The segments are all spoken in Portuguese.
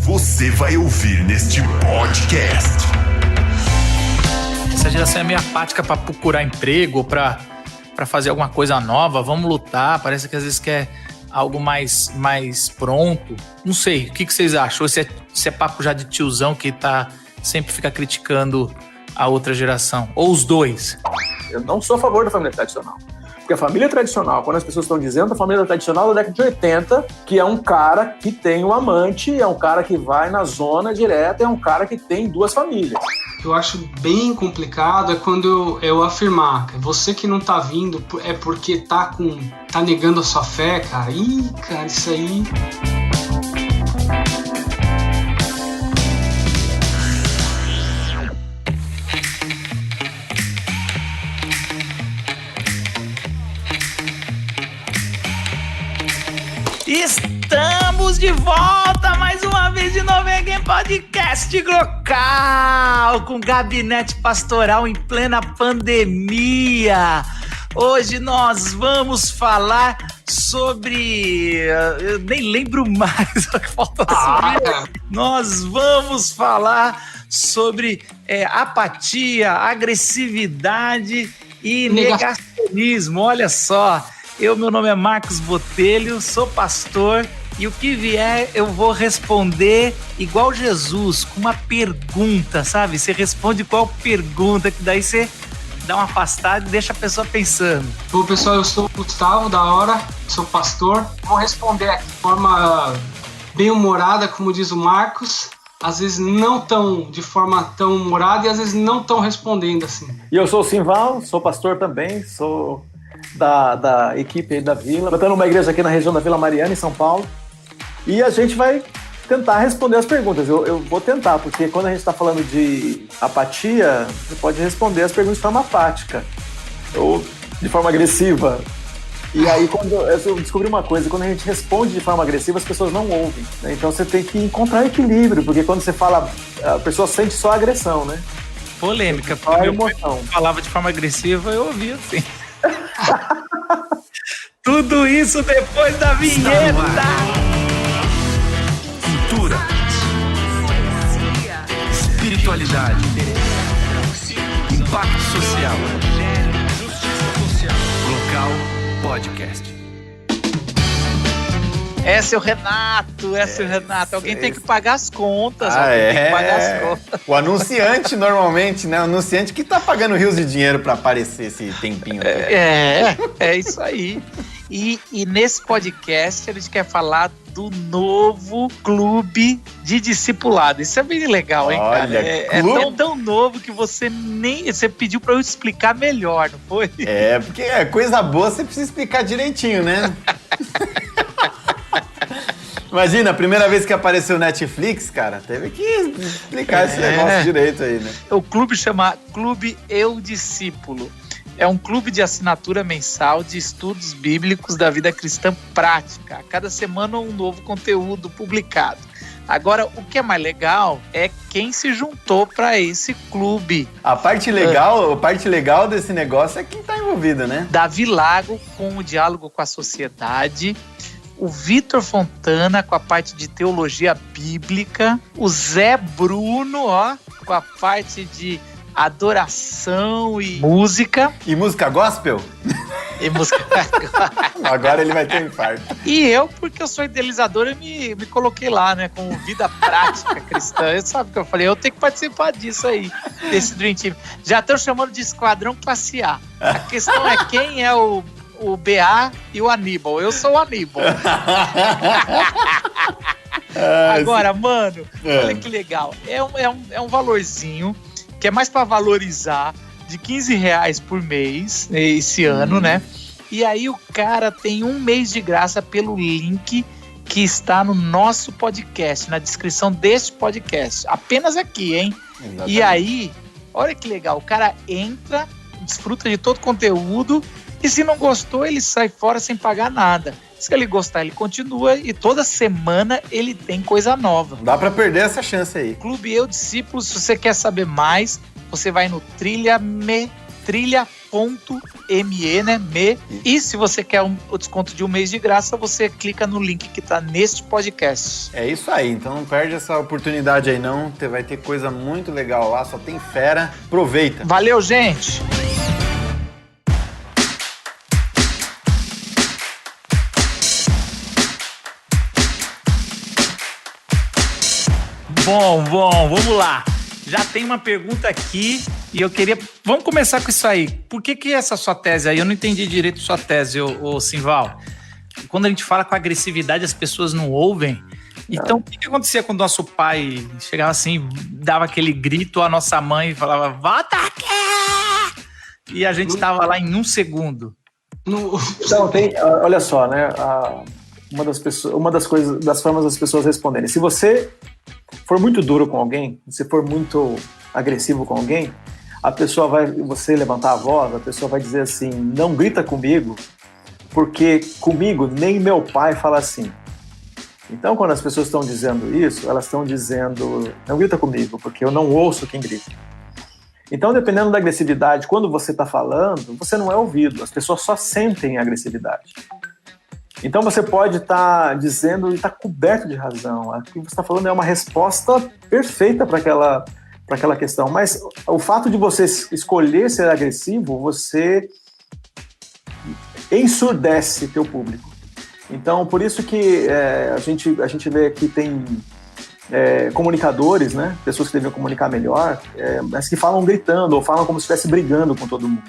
você vai ouvir neste podcast. Essa geração é meio apática pra procurar emprego ou pra fazer alguma coisa nova. Vamos lutar, parece que às vezes quer algo mais pronto. Não sei, o que vocês acham? Ou se é papo já de tiozão que sempre fica criticando a outra geração? Ou os dois? Eu não sou a favor da família tradicional. Porque a família tradicional, quando as pessoas estão dizendo a família tradicional da década de 80, que é um cara que tem um amante, é um cara que vai na zona direta, é um cara que tem 2 famílias. Eu acho bem complicado é quando eu afirmar que você que não tá vindo é porque tá negando a sua fé, cara. Ih, cara, isso aí... Estamos de volta mais uma vez de novo aqui em podcast local com Gabinete Pastoral em plena pandemia. Hoje nós vamos falar sobre... eu nem lembro mais o que falta. Nós vamos falar sobre apatia, agressividade e negacionismo. Olha só. Meu nome é Marcos Botelho, sou pastor e o que vier eu vou responder igual Jesus, com uma pergunta, sabe? Você responde qual pergunta, que daí você dá uma afastada e deixa a pessoa pensando. Bom, pessoal, eu sou o Gustavo, da hora, sou pastor. Vou responder aqui de forma bem humorada, como diz o Marcos. Às vezes não de forma tão humorada e às vezes não tão respondendo assim. E eu sou o Simval, sou pastor também, sou... Da equipe aí da Vila, botando uma igreja aqui na região da Vila Mariana, em São Paulo, e a gente vai tentar responder as perguntas. Eu vou tentar, porque quando a gente está falando de apatia, você pode responder as perguntas de forma apática ou de forma agressiva. E aí, quando eu descobri uma coisa, quando a gente responde de forma agressiva, as pessoas não ouvem, né? Então você tem que encontrar equilíbrio, porque quando você fala, a pessoa sente só agressão, né? Polêmica, porque meu pai falava de forma agressiva, eu ouvia assim. Tudo isso depois da vinheta. Cultura, espiritualidade, impacto social, local podcast. Esse é o Renato. Alguém tem que pagar as contas. Tem que pagar as contas. O anunciante, normalmente, né? O anunciante que tá pagando rios de dinheiro pra aparecer esse tempinho. É isso aí. E nesse podcast a gente quer falar do novo clube de discipulado. Isso é bem legal, hein, cara? É tão novo que você pediu pra eu explicar melhor, não foi? Porque coisa boa você precisa explicar direitinho, né? Imagina, a primeira vez que apareceu o Netflix, cara, teve que explicar esse negócio direito aí, né? O clube chama Clube Eu Discípulo. É um clube de assinatura mensal de estudos bíblicos da vida cristã prática. A cada semana um novo conteúdo publicado. Agora, o que é mais legal é quem se juntou para esse clube. A parte legal desse negócio é quem tá envolvido, né? Davi Lago com o diálogo com a sociedade, o Vitor Fontana com a parte de teologia bíblica, o Zé Bruno, com a parte de adoração e música. E música gospel? E música Agora ele vai ter um infarto. E eu, porque eu sou idealizador, eu me coloquei lá, né, com vida prática cristã. Sabe o que eu falei? Eu tenho que participar disso aí, desse Dream Team. Já estão chamando de Esquadrão Classe A. A questão é quem é o BA e o Aníbal. Eu sou o Aníbal. Agora, mano, olha que legal. É um valorzinho que é mais para valorizar, de R$15 por mês esse ano, né? E aí o cara tem 1 mês de graça pelo link que está no nosso podcast, na descrição deste podcast. Apenas aqui, hein? Exatamente. E aí, olha que legal, o cara entra, desfruta de todo o conteúdo e se não gostou, ele sai fora sem pagar nada. Se ele gostar, ele continua e toda semana ele tem coisa nova. Dá pra perder essa chance aí. Clube Eu Discípulo, se você quer saber mais, você vai no Trilha-me trilha.me, né? E se você quer o desconto de um mês de graça, você clica no link que tá neste podcast. É isso aí, então não perde essa oportunidade aí não, vai ter coisa muito legal lá, só tem fera, aproveita. Valeu, gente! Bom, vamos lá. Já tem uma pergunta aqui e eu queria... Vamos começar com isso aí. Por que essa sua tese aí? Eu não entendi direito sua tese, ô Simval. Quando a gente fala com agressividade, as pessoas não ouvem. Então, o que acontecia quando o nosso pai chegava assim, dava aquele grito, a nossa mãe falava, volta aqui! E a gente tava lá em um segundo. Então, olha só, né? Uma das formas das pessoas responderem. Se você for muito duro com alguém, se for muito agressivo com alguém, você levantar a voz, a pessoa vai dizer assim, não grita comigo, porque comigo nem meu pai fala assim. Então, quando as pessoas estão dizendo isso, elas estão dizendo, não grita comigo, porque eu não ouço quem grita. Então, dependendo da agressividade, quando você está falando, você não é ouvido, as pessoas só sentem a agressividade. Então você pode estar dizendo e estar coberto de razão. O que você está falando é uma resposta perfeita para aquela questão. Mas o fato de você escolher ser agressivo, você ensurdece teu público. Então, por isso que a gente vê que tem comunicadores, né? Pessoas que devem comunicar melhor, mas que falam gritando ou falam como se estivesse brigando com todo mundo.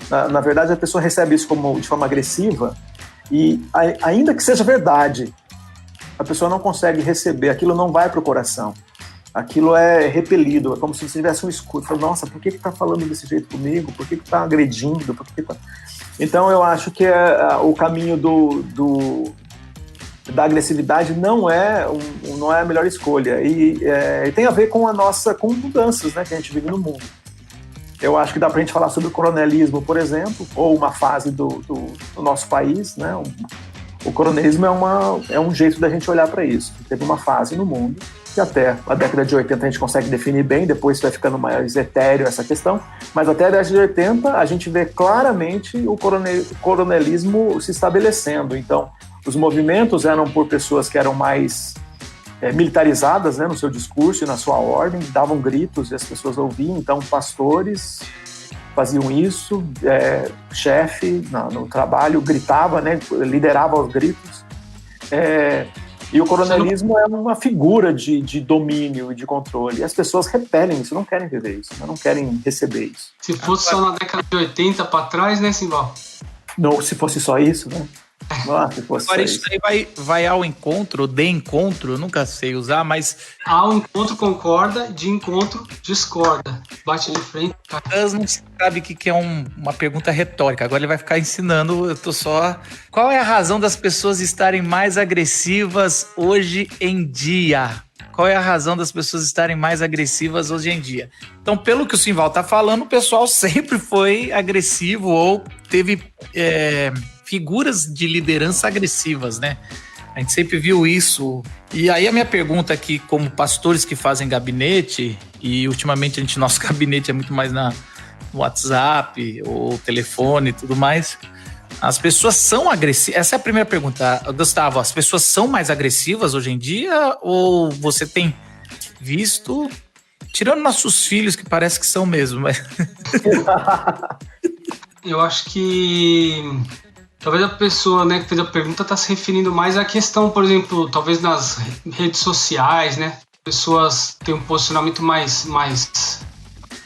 Na verdade, a pessoa recebe isso de forma agressiva. E ainda que seja verdade, a pessoa não consegue receber, aquilo não vai para o coração, aquilo é repelido, é como se você tivesse um escudo. Fala, nossa, por que está falando desse jeito comigo? Por que está agredindo? Então eu acho que o caminho da agressividade não é a melhor escolha, e tem a ver com com mudanças, né, que a gente vive no mundo. Eu acho que dá pra gente falar sobre o coronelismo, por exemplo, ou uma fase do nosso país, né? O coronelismo é um jeito da gente olhar para isso. Teve uma fase no mundo, que até a década de 80 a gente consegue definir bem, depois vai ficando mais etéreo essa questão, mas até a década de 80 a gente vê claramente o coronelismo se estabelecendo. Então, os movimentos eram por pessoas que eram mais militarizadas, né, no seu discurso e na sua ordem, davam gritos e as pessoas ouviam. Então, pastores faziam isso, chefe no trabalho gritava, né, liderava os gritos. E o coronelismo é uma figura de domínio e de controle. E as pessoas repelem isso, não querem viver isso, não querem receber isso. Se fosse só na década de 80 para trás, né, Simval? Não, se fosse só isso, né? Agora isso aí vai ao encontro, de encontro, eu nunca sei usar, mas... Ao encontro concorda, de encontro discorda. Bate de frente. Gus não sabe o que é uma pergunta retórica, agora ele vai ficar ensinando, eu tô só... Qual é a razão das pessoas estarem mais agressivas hoje em dia? Qual é a razão das pessoas estarem mais agressivas hoje em dia? Então, pelo que o Simval tá falando, o pessoal sempre foi agressivo ou teve... figuras de liderança agressivas, né? A gente sempre viu isso. E aí a minha pergunta aqui, como pastores que fazem gabinete, e ultimamente nosso gabinete é muito mais no WhatsApp, ou telefone e tudo mais, as pessoas são agressivas? Essa é a primeira pergunta. Gustavo, as pessoas são mais agressivas hoje em dia? Ou você tem visto, tirando nossos filhos, que parece que são mesmo, mas... Eu acho que... Talvez a pessoa, né, que fez a pergunta está se referindo mais à questão, por exemplo, talvez nas redes sociais, né? Pessoas têm um posicionamento mais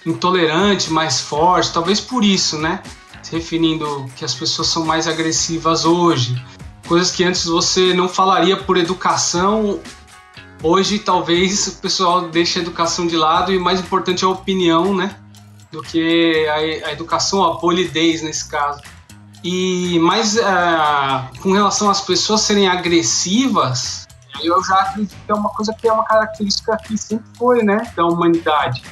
intolerante, mais forte, talvez por isso, né? Se referindo que as pessoas são mais agressivas hoje. Coisas que antes você não falaria por educação, hoje talvez o pessoal deixe a educação de lado e mais importante é a opinião, né? Do que a educação, a polidez nesse caso. Mas com relação às pessoas serem agressivas, eu já acredito que é uma coisa que é uma característica que sempre foi, né, da humanidade.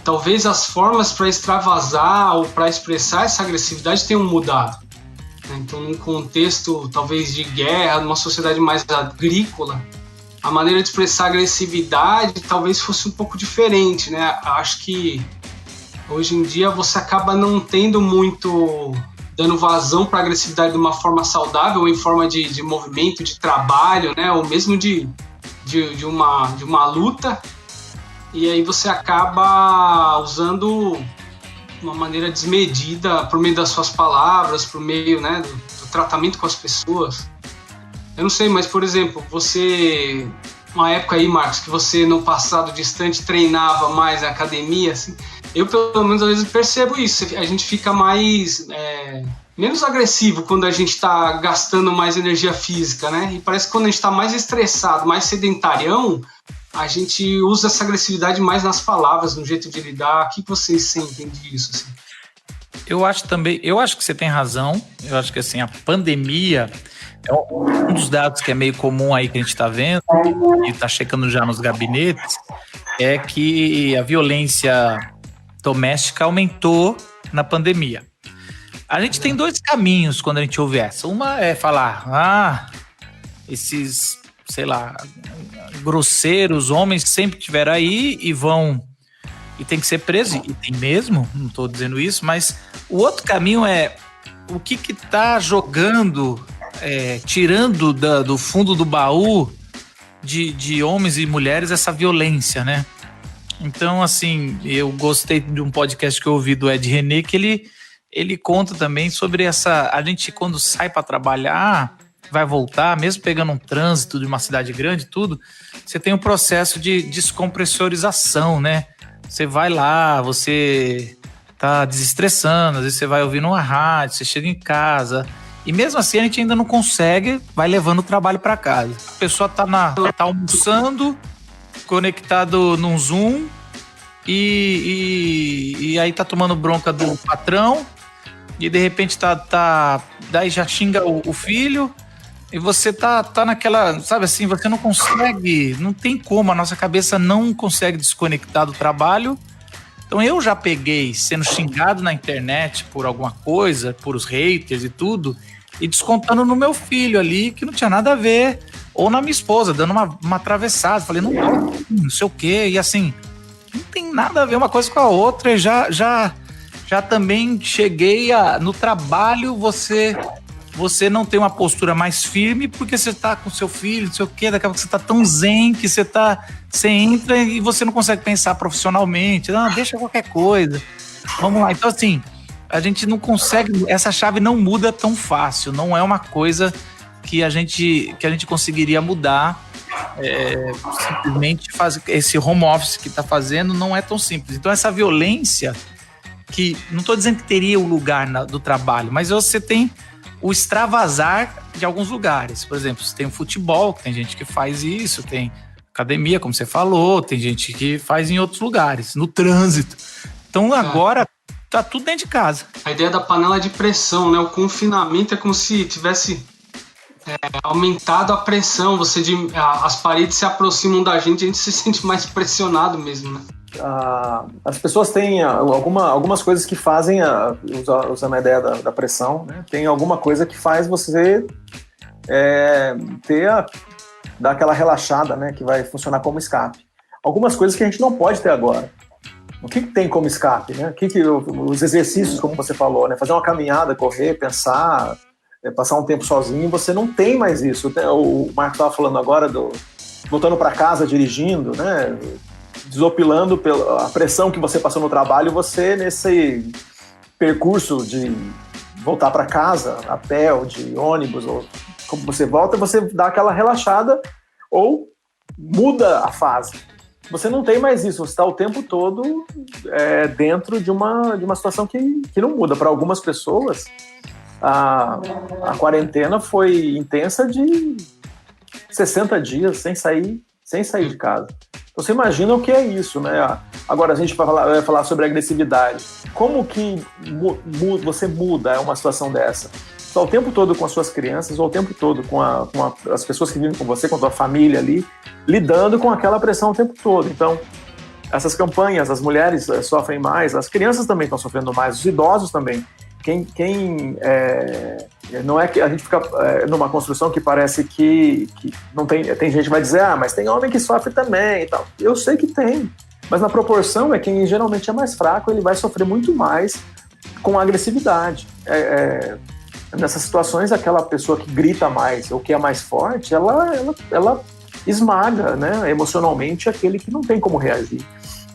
Talvez as formas para extravasar ou para expressar essa agressividade tenham mudado. Então, num contexto talvez de guerra, numa sociedade mais agrícola, a maneira de expressar agressividade talvez fosse um pouco diferente, né? Acho que Hoje em dia você acaba não tendo muito, dando vazão para a agressividade de uma forma saudável, em forma de movimento, de trabalho, né? Ou mesmo de uma luta. E aí você acaba usando uma maneira desmedida por meio das suas palavras, por meio, né, do tratamento com as pessoas. Eu não sei, mas, por exemplo, você... Uma época aí, Marcos, que você no passado distante treinava mais na academia, assim, eu pelo menos às vezes percebo isso. A gente fica mais... menos agressivo quando a gente está gastando mais energia física, né? E parece que quando a gente está mais estressado, mais sedentarião, a gente usa essa agressividade mais nas palavras, no jeito de lidar. O que vocês sentem disso? Assim? Eu acho que você tem razão. Eu acho que assim, a pandemia é um dos dados que é meio comum aí que a gente está vendo e está checando já nos gabinetes, é que a violência doméstica aumentou na pandemia. A gente tem dois caminhos quando a gente ouve essa. Uma é falar, esses, sei lá, grosseiros homens sempre estiveram aí e vão... E tem que ser preso, e tem mesmo, não estou dizendo isso, mas o outro caminho é o que está jogando, tirando do fundo do baú de homens e mulheres essa violência, né? Então, assim, eu gostei de um podcast que eu ouvi do Ed René, que ele conta também sobre essa... A gente, quando sai para trabalhar, vai voltar, mesmo pegando um trânsito de uma cidade grande, tudo, você tem um processo de descompressorização, né? Você vai lá, você tá desestressando, às vezes você vai ouvindo uma rádio, você chega em casa, e mesmo assim a gente ainda não consegue, vai levando o trabalho para casa. A pessoa tá almoçando, conectado num Zoom, e aí tá tomando bronca do patrão, e de repente daí já xinga o filho, e você tá naquela, sabe assim, você não consegue, não tem como, a nossa cabeça não consegue desconectar do trabalho. Então eu já peguei sendo xingado na internet por alguma coisa, por os haters e tudo, e descontando no meu filho ali, que não tinha nada a ver, ou na minha esposa, dando uma atravessada, falei, não sei o quê, e assim, não tem nada a ver uma coisa com a outra, e já também cheguei no trabalho, você não tem uma postura mais firme porque você tá com seu filho, não sei o quê, daqui a pouco você tá tão zen que você entra e você não consegue pensar profissionalmente, deixa qualquer coisa, vamos lá. Então assim, a gente não consegue, essa chave não muda tão fácil, não é uma coisa que a gente conseguiria mudar, simplesmente fazer esse home office que tá fazendo não é tão simples. Então essa violência, que não tô dizendo que teria o lugar do trabalho, mas você tem o extravasar de alguns lugares. Por exemplo, você tem o futebol, que tem gente que faz isso, tem academia, como você falou, tem gente que faz em outros lugares, no trânsito. Então agora tá tudo dentro de casa. A ideia da panela de pressão, né? O confinamento é como se tivesse aumentado a pressão. As paredes se aproximam da gente se sente mais pressionado mesmo, né? As pessoas têm algumas coisas que fazem, usando a ideia da pressão, né? Tem alguma coisa que faz você dar aquela relaxada, né? Que vai funcionar como escape. Algumas coisas que a gente não pode ter agora. O que tem como escape, né? Os exercícios, como você falou, né? Fazer uma caminhada, correr, pensar, passar um tempo sozinho, você não tem mais isso. O Marcos estava falando agora voltando para casa dirigindo, né? Desopilando pela pressão que você passou no trabalho, você nesse percurso de voltar para casa a pé ou de ônibus, ou como você volta, você dá aquela relaxada ou muda a fase. Você não tem mais isso, você está o tempo todo dentro de uma situação que não muda. Para algumas pessoas, a quarentena foi intensa de 60 dias sem sair de casa. Então, você imagina o que é isso, né? Agora, a gente vai falar sobre agressividade. Como que você muda uma situação dessa? Só o tempo todo com as suas crianças, ou o tempo todo com as pessoas que vivem com você, com a tua família ali, lidando com aquela pressão o tempo todo. Então, essas campanhas, as mulheres sofrem mais, as crianças também estão sofrendo mais, os idosos também. Não é que a gente fica numa construção que parece que não tem gente que vai dizer, mas tem homem que sofre também e tal. Eu sei que tem. Mas na proporção é quem geralmente é mais fraco, ele vai sofrer muito mais com agressividade. Nessas situações, aquela pessoa que grita mais ou que é mais forte, ela esmaga, né, emocionalmente aquele que não tem como reagir.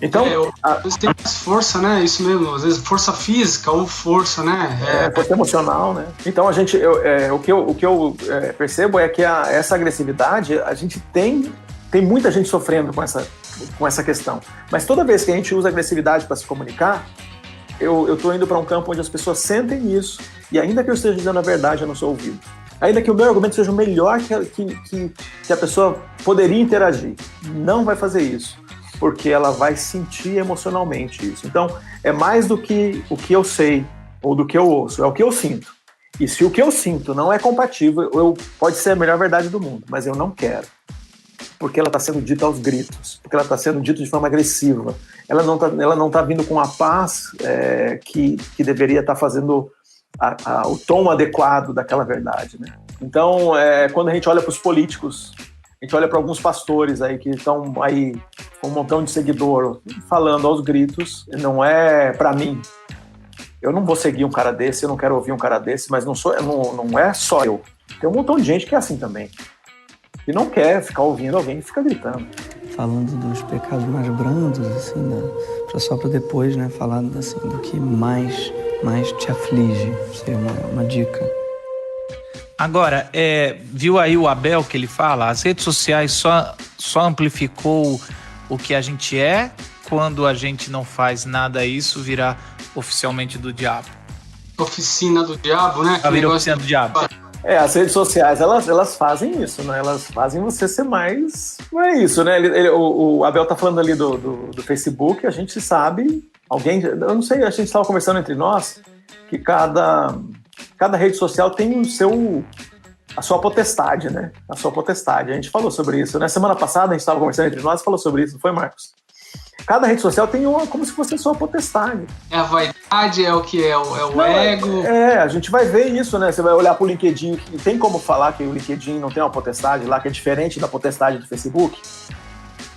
Então, às vezes tem mais força, né? Isso mesmo, às vezes força física ou força, né? Força emocional, né? Então o que eu percebo é que essa agressividade, a gente tem muita gente sofrendo com essa questão. Mas toda vez que a gente usa agressividade para se comunicar, eu estou indo para um campo onde as pessoas sentem isso, e ainda que eu esteja dizendo a verdade, eu não sou ouvido. Ainda que o meu argumento seja o melhor que a pessoa poderia interagir, não vai fazer isso, porque ela vai sentir emocionalmente isso. Então, é mais do que o que eu sei ou do que eu ouço, é o que eu sinto. E se o que eu sinto não é compatível, pode ser a melhor verdade do mundo, mas eu não quero. Porque ela está sendo dita aos gritos, porque ela está sendo dita de forma agressiva. Ela não tá vindo com a paz que deveria estar fazendo o tom adequado daquela verdade, né? Então, quando a gente olha para os políticos, a gente olha para alguns pastores aí que estão aí com um montão de seguidor falando aos gritos, não é para mim. Eu não vou seguir um cara desse, eu não quero ouvir um cara desse, mas não é só eu. Tem um montão de gente que é assim também. E não quer ficar ouvindo alguém que fica gritando. Falando dos pecados mais brandos, assim, né? Só para depois, né, falar assim, do que mais te aflige. Seria uma dica. Agora, viu aí o Abel que ele fala? As redes sociais só amplificou o que a gente é, quando a gente não faz nada isso, virar oficialmente do diabo. Oficina do diabo, né? A virar oficina do diabo. As redes sociais, elas fazem isso, né? Elas fazem você ser mais... Não é isso, né? O Abel tá falando ali do Facebook, a gente sabe... Eu não sei, a gente estava conversando entre nós que cada rede social tem a sua potestade, né? A sua potestade. A gente falou sobre isso, né? Semana passada a gente estava conversando entre nós e falou sobre isso, não foi, Marcos? Cada rede social tem como se fosse a sua potestade. É a vaidade, é o que é o ego. A gente vai ver isso, né? Você vai olhar pro LinkedIn, e tem como falar que o LinkedIn não tem uma potestade lá que é diferente da potestade do Facebook?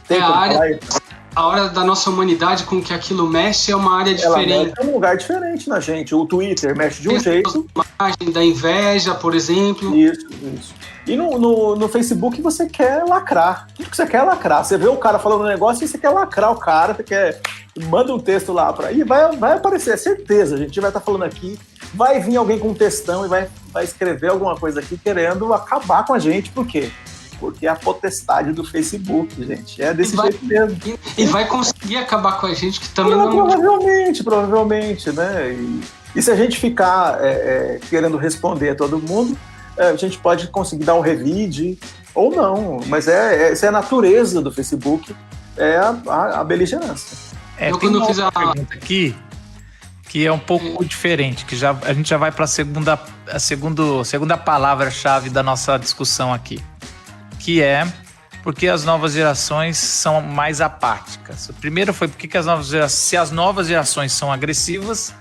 Tem como falar isso? A área da nossa humanidade com que aquilo mexe é uma área diferente. É um lugar diferente na gente. O Twitter mexe de um jeito. A imagem da inveja, por exemplo. Isso. E no Facebook você quer lacrar. Tudo que você quer é lacrar. Você vê o cara falando um negócio e você quer lacrar o cara, manda um texto lá pra aí, vai aparecer, é certeza. A gente vai estar falando aqui, vai vir alguém com um textão e vai escrever alguma coisa aqui querendo acabar com a gente. Por quê? Porque é a potestade do Facebook, gente. É desse jeito mesmo. E vai conseguir acabar com a gente, que também Provavelmente, né? E se a gente ficar querendo responder a todo mundo, a gente pode conseguir dar um revide ou não. Mas essa é a natureza do Facebook, é a beligerância. Tem uma pergunta aqui que é um pouco diferente, que a gente já vai para a segunda palavra-chave da nossa discussão aqui. Que é porque as novas gerações são mais apáticas. O primeiro foi se as novas gerações são agressivas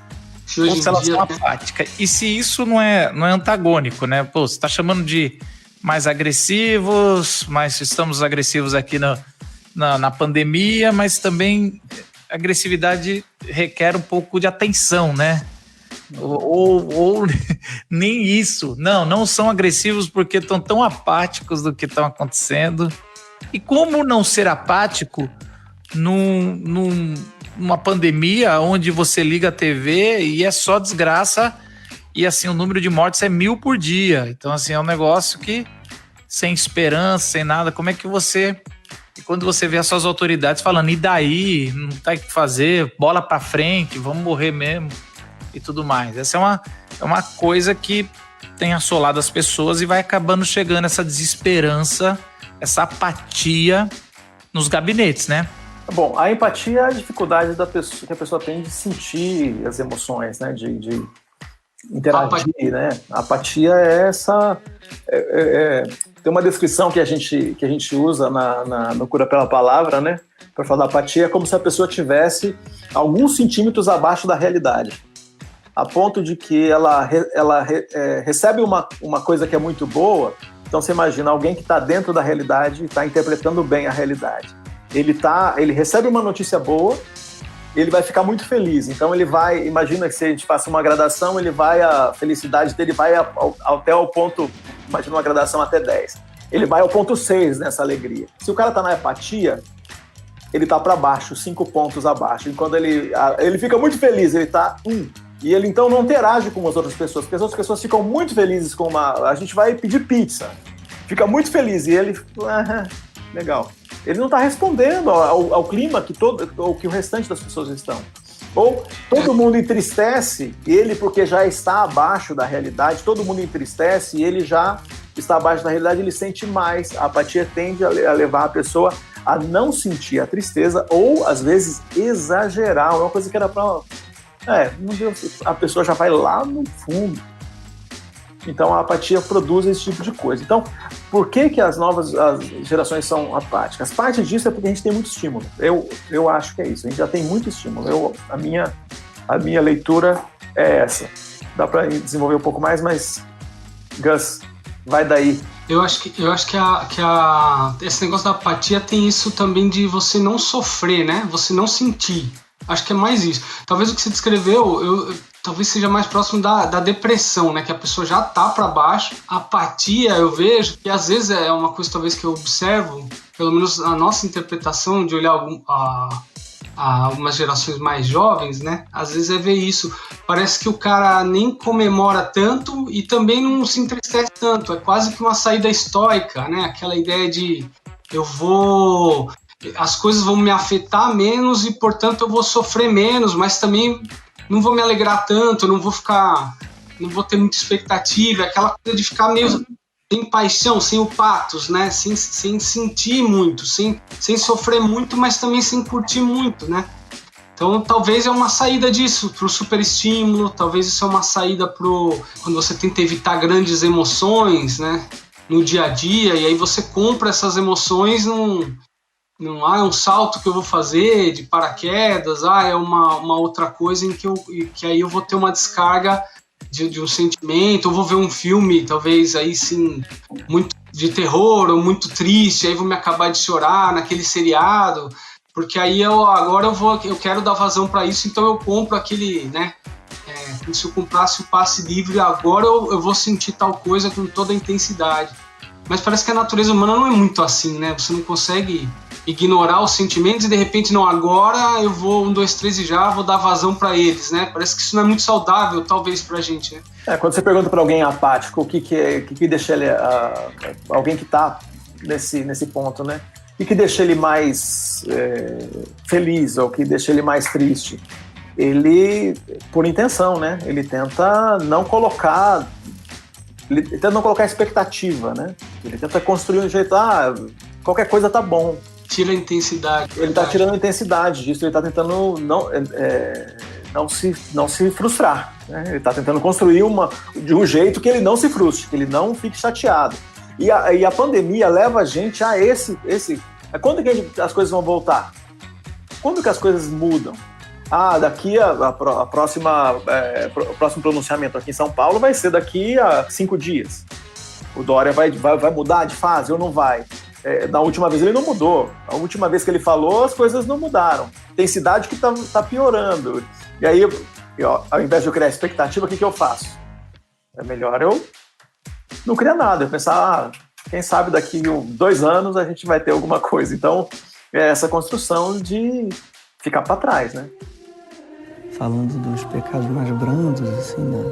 ou se elas são apáticas. E se isso não é antagônico, né? Pô, você está chamando de mais agressivos, mas estamos agressivos aqui na pandemia, mas também agressividade requer um pouco de atenção, né? Ou nem isso. Não são agressivos porque estão tão apáticos do que estão acontecendo. E como não ser apático numa pandemia onde você liga a TV e é só desgraça e assim o número de mortes é 1.000 por dia. Então assim, é um negócio que sem esperança, sem nada, como é que você... E quando você vê as suas autoridades falando, e daí? Não tem o que fazer, bola pra frente, vamos morrer mesmo e tudo mais. Essa é uma coisa que tem assolado as pessoas e vai acabando chegando essa desesperança, essa apatia nos gabinetes, né? Bom, a empatia é a dificuldade que a pessoa tem de sentir as emoções, né? De interagir, né? A apatia é essa... tem uma descrição que a gente usa no Cura pela Palavra, né? Para falar da apatia, é como se a pessoa tivesse alguns centímetros abaixo da realidade. A ponto de que ela recebe uma coisa que é muito boa. Então você imagina alguém que está dentro da realidade e está interpretando bem a realidade. ele recebe uma notícia boa, ele vai ficar muito feliz. Então ele vai, imagina que se a gente faça uma gradação, a felicidade dele vai até o ponto, imagina uma gradação até 10. Ele vai ao ponto 6 nessa alegria. Se o cara tá na apatia, ele tá para baixo, 5 pontos abaixo. E quando ele fica muito feliz, ele tá 1. E ele então não interage com as outras pessoas, porque as outras pessoas ficam muito felizes com a gente vai pedir pizza. Fica muito feliz e ele, legal. Ele não está respondendo ao clima que o restante das pessoas estão. Ou todo mundo entristece ele porque já está abaixo da realidade, todo mundo entristece e ele já está abaixo da realidade, ele sente mais. A apatia tende a levar a pessoa a não sentir a tristeza ou, às vezes, exagerar. Uma coisa que era para... meu Deus, a pessoa já vai lá no fundo. Então a apatia produz esse tipo de coisa. Então, por que as gerações são apáticas? Parte disso é porque a gente tem muito estímulo. Eu acho que é isso. A gente já tem muito estímulo. A minha leitura é essa. Dá para desenvolver um pouco mais, mas Gus, vai daí. Eu acho que esse negócio da apatia tem isso também de você não sofrer, né? Você não sentir. Acho que é mais isso. Talvez o que você descreveu, talvez seja mais próximo da depressão, né? Que a pessoa já tá para baixo. A apatia, eu vejo, que às vezes é uma coisa talvez que eu observo, pelo menos a nossa interpretação de olhar algumas gerações mais jovens, né? Às vezes é ver isso. Parece que o cara nem comemora tanto e também não se entristece tanto. É quase que uma saída estoica, né? Aquela ideia de as coisas vão me afetar menos e, portanto, eu vou sofrer menos, mas também não vou me alegrar tanto, não vou ter muita expectativa, aquela coisa de ficar meio sem paixão, sem o patos, né? Sem sentir muito, sem sofrer muito, mas também sem curtir muito, né? Então, talvez é uma saída disso, pro superestímulo, talvez isso é uma saída quando você tenta evitar grandes emoções, né? No dia a dia, e aí você compra essas emoções é um salto que eu vou fazer de paraquedas, é uma outra coisa em que aí eu vou ter uma descarga de um sentimento, eu vou ver um filme, talvez aí sim, muito de terror ou muito triste, aí vou me acabar de chorar naquele seriado, porque aí eu quero dar vazão para isso, então eu compro aquele, né? Como se eu comprasse o passe livre, agora eu vou sentir tal coisa com toda a intensidade. Mas parece que a natureza humana não é muito assim, né? Você não consegue ignorar os sentimentos e de repente, não, agora eu vou 1, 2, 3 e já vou dar vazão para eles, né? Parece que isso não é muito saudável, talvez, pra gente, né? Quando você pergunta para alguém apático, o que deixa ele, alguém que tá nesse ponto, né? O que deixa ele mais feliz ou o que deixa ele mais triste? Ele, por intenção, né? Ele tenta não colocar expectativa, né? Ele tenta construir um jeito, qualquer coisa tá bom. Tira a intensidade. Ele tá tirando a intensidade disso, ele tá tentando não se frustrar, né? Ele tá tentando construir de um jeito que ele não se frustre, que ele não fique chateado. E a pandemia leva a gente a esse... Quando que as coisas vão voltar? Quando que as coisas mudam? Daqui o próximo pronunciamento aqui em São Paulo vai ser daqui a 5 dias. O Dória vai mudar de fase ou não vai? Na última vez ele não mudou. A última vez que ele falou, as coisas não mudaram. Tem cidade que tá piorando. E aí, ao invés de eu criar expectativa, o que eu faço? É melhor eu não criar nada. Eu pensar, quem sabe daqui 2 anos a gente vai ter alguma coisa. Então, é essa construção de ficar para trás, né? Falando dos pecados mais brandos, assim, né?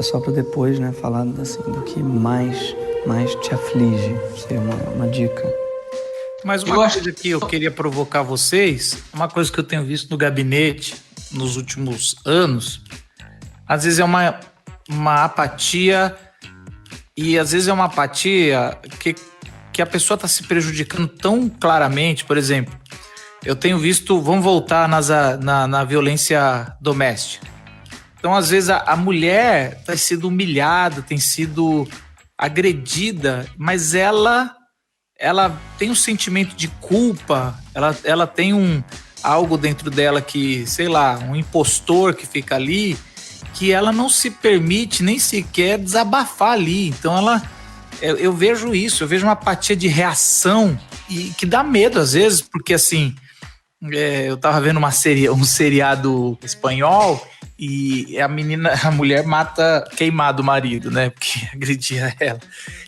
Só para depois, né, falar assim, do que mais te aflige. Seria uma dica. Mas uma coisa que eu queria provocar vocês, uma coisa que eu tenho visto no gabinete nos últimos anos, às vezes é uma apatia, e às vezes é uma apatia que a pessoa está se prejudicando tão claramente. Por exemplo, eu tenho visto, vamos voltar na violência doméstica. Então, às vezes, a mulher tem sido humilhada, tem sido agredida, mas ela tem um sentimento de culpa, ela tem algo dentro dela que, sei lá, um impostor que fica ali, que ela não se permite nem sequer desabafar ali. Então, eu vejo isso, eu vejo uma apatia de reação e que dá medo às vezes, porque assim, eu tava vendo um seriado espanhol e a mulher mata queimado o marido, né? Porque agredia ela.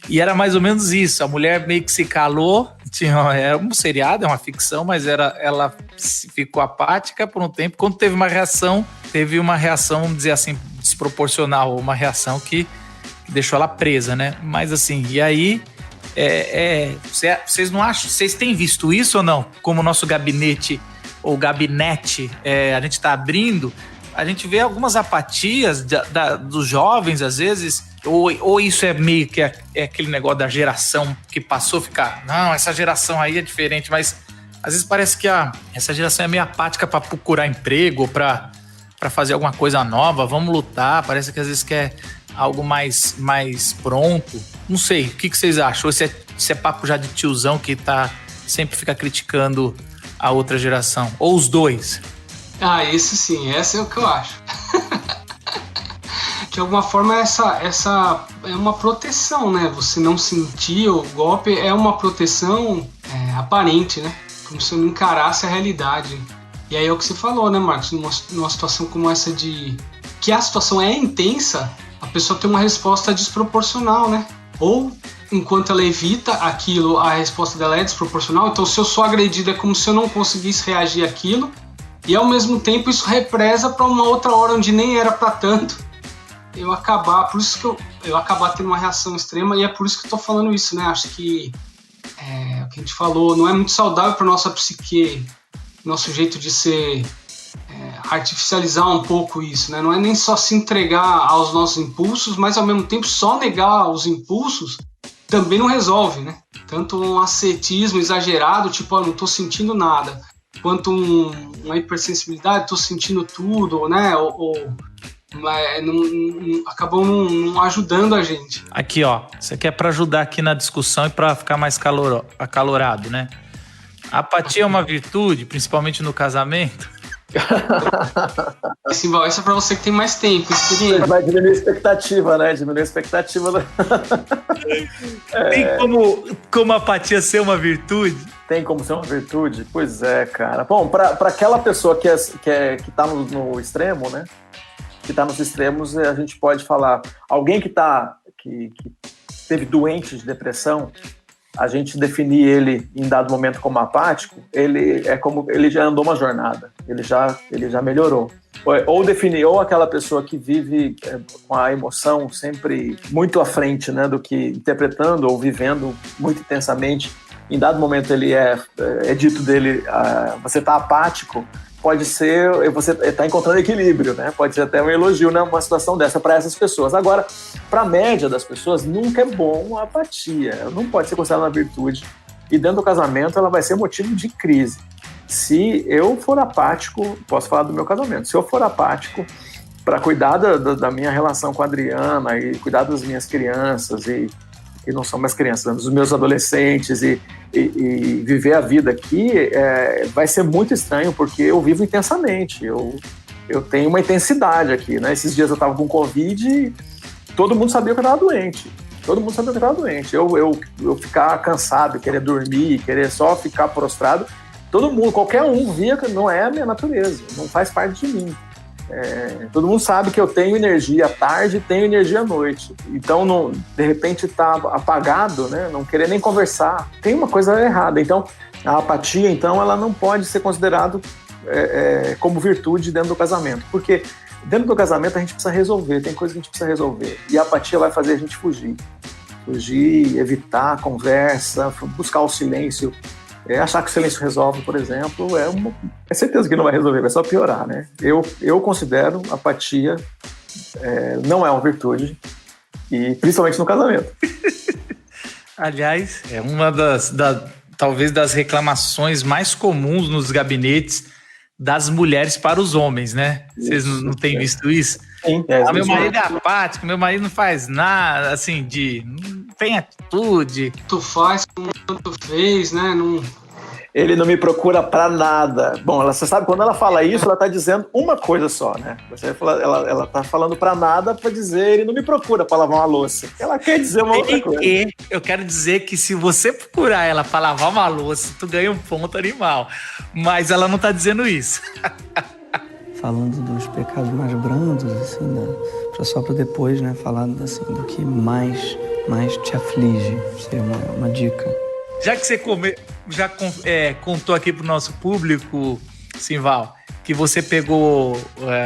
E era mais ou menos isso. A mulher meio que se calou. Era um seriado, é uma ficção, mas ela ficou apática por um tempo. Quando teve uma reação, vamos dizer assim, desproporcional, uma reação que deixou ela presa, né? Mas assim, e aí, vocês não acham? Vocês têm visto isso ou não? Como o nosso gabinete a gente está abrindo, a gente vê algumas apatias dos jovens, às vezes, ou isso é meio que é aquele negócio da geração que passou a ficar, não, essa geração aí é diferente, mas às vezes parece que essa geração é meio apática para procurar emprego, para fazer alguma coisa nova, vamos lutar, parece que às vezes quer algo mais pronto. Não sei, o que vocês acham? Ou se é papo já de tiozão que sempre fica criticando a outra geração? Ou os dois? Esse sim, essa é o que eu acho. De alguma forma, essa é uma proteção, né? Você não sentir o golpe é uma proteção aparente, né? Como se eu não encarasse a realidade. E aí é o que você falou, né, Marcos? Numa situação como essa que a situação é intensa, a pessoa tem uma resposta desproporcional, né? Ou, enquanto ela evita aquilo, a resposta dela é desproporcional. Então, se eu sou agredido, é como se eu não conseguisse reagir àquilo. E, ao mesmo tempo, isso represa para uma outra hora onde nem era para tanto. Por isso que eu acabar tendo uma reação extrema. E é por isso que eu tô falando isso, né? Acho que o que a gente falou não é muito saudável para nossa psique, nosso jeito de ser... artificializar um pouco isso, né? Não é nem só se entregar aos nossos impulsos, mas ao mesmo tempo só negar os impulsos também não resolve, né? Tanto um ascetismo exagerado, tipo, não tô sentindo nada, quanto uma hipersensibilidade, tô sentindo tudo, né? Acabam não ajudando a gente. Aqui, ó, isso aqui é para ajudar aqui na discussão e para ficar mais acalorado, né? A apatia é uma virtude, principalmente no casamento. Simval, isso é pra você que tem mais tempo, experiência. Vai diminuir a expectativa, né? Diminuir a expectativa. Tem como a apatia ser uma virtude? Tem como ser uma virtude? Pois é, cara. Bom, pra aquela pessoa que tá no extremo, né? Que tá nos extremos, a gente pode falar. Alguém que teve doente de depressão, a gente definir ele em dado momento como apático, ele já andou uma jornada, ele já melhorou. Ou definir aquela pessoa que vive com a emoção sempre muito à frente, né, do que interpretando ou vivendo muito intensamente. Em dado momento ele é dito dele, você está apático, pode ser, você está encontrando equilíbrio, né? Pode ser até um elogio numa situação dessa para essas pessoas. Agora, para a média das pessoas, nunca é bom a apatia. Ela não pode ser considerada uma virtude. E dentro do casamento, ela vai ser motivo de crise. Se eu for apático, posso falar do meu casamento, se eu for apático para cuidar da minha relação com a Adriana e cuidar das minhas crianças e não são mais crianças, dos meus adolescentes e viver a vida aqui, vai ser muito estranho, porque eu vivo intensamente, eu tenho uma intensidade aqui, né? Esses dias eu estava com Covid e todo mundo sabia que eu estava doente, eu ficar cansado, querer dormir, querer só ficar prostrado, qualquer um via que não é a minha natureza, não faz parte de mim. Todo mundo sabe que eu tenho energia à tarde e tenho energia à noite. Então, de repente, tá apagado, né? Não querer nem conversar. Tem uma coisa errada. Então, a apatia, ela não pode ser considerada como virtude dentro do casamento. Porque dentro do casamento a gente precisa resolver. Tem coisa que a gente precisa resolver. E a apatia vai fazer a gente fugir. Evitar a conversa, buscar o silêncio. Achar que o silêncio resolve, por exemplo, é certeza que não vai resolver, vai só piorar, né? Eu considero apatia não é uma virtude, e principalmente no casamento. Aliás, é uma talvez das reclamações mais comuns nos gabinetes das mulheres para os homens, né? Vocês não têm visto isso? Sim, meu marido é apático, meu marido não faz nada, assim, não tem atitude. Tu faz como tanto fez, né? Não... Ele não me procura pra nada. Bom, você sabe, quando ela fala isso, ela tá dizendo uma coisa só, né? Ela tá falando pra nada pra dizer ele não me procura pra lavar uma louça. Ela quer dizer uma outra coisa. E eu quero dizer que se você procurar ela pra lavar uma louça, tu ganha um ponto animal. Mas ela não tá dizendo isso. Falando dos pecados mais brandos, assim, né? Só para depois, né, falar assim, do que mais te aflige. Seria uma dica. Já que você contou aqui pro nosso público, Simval, que você pegou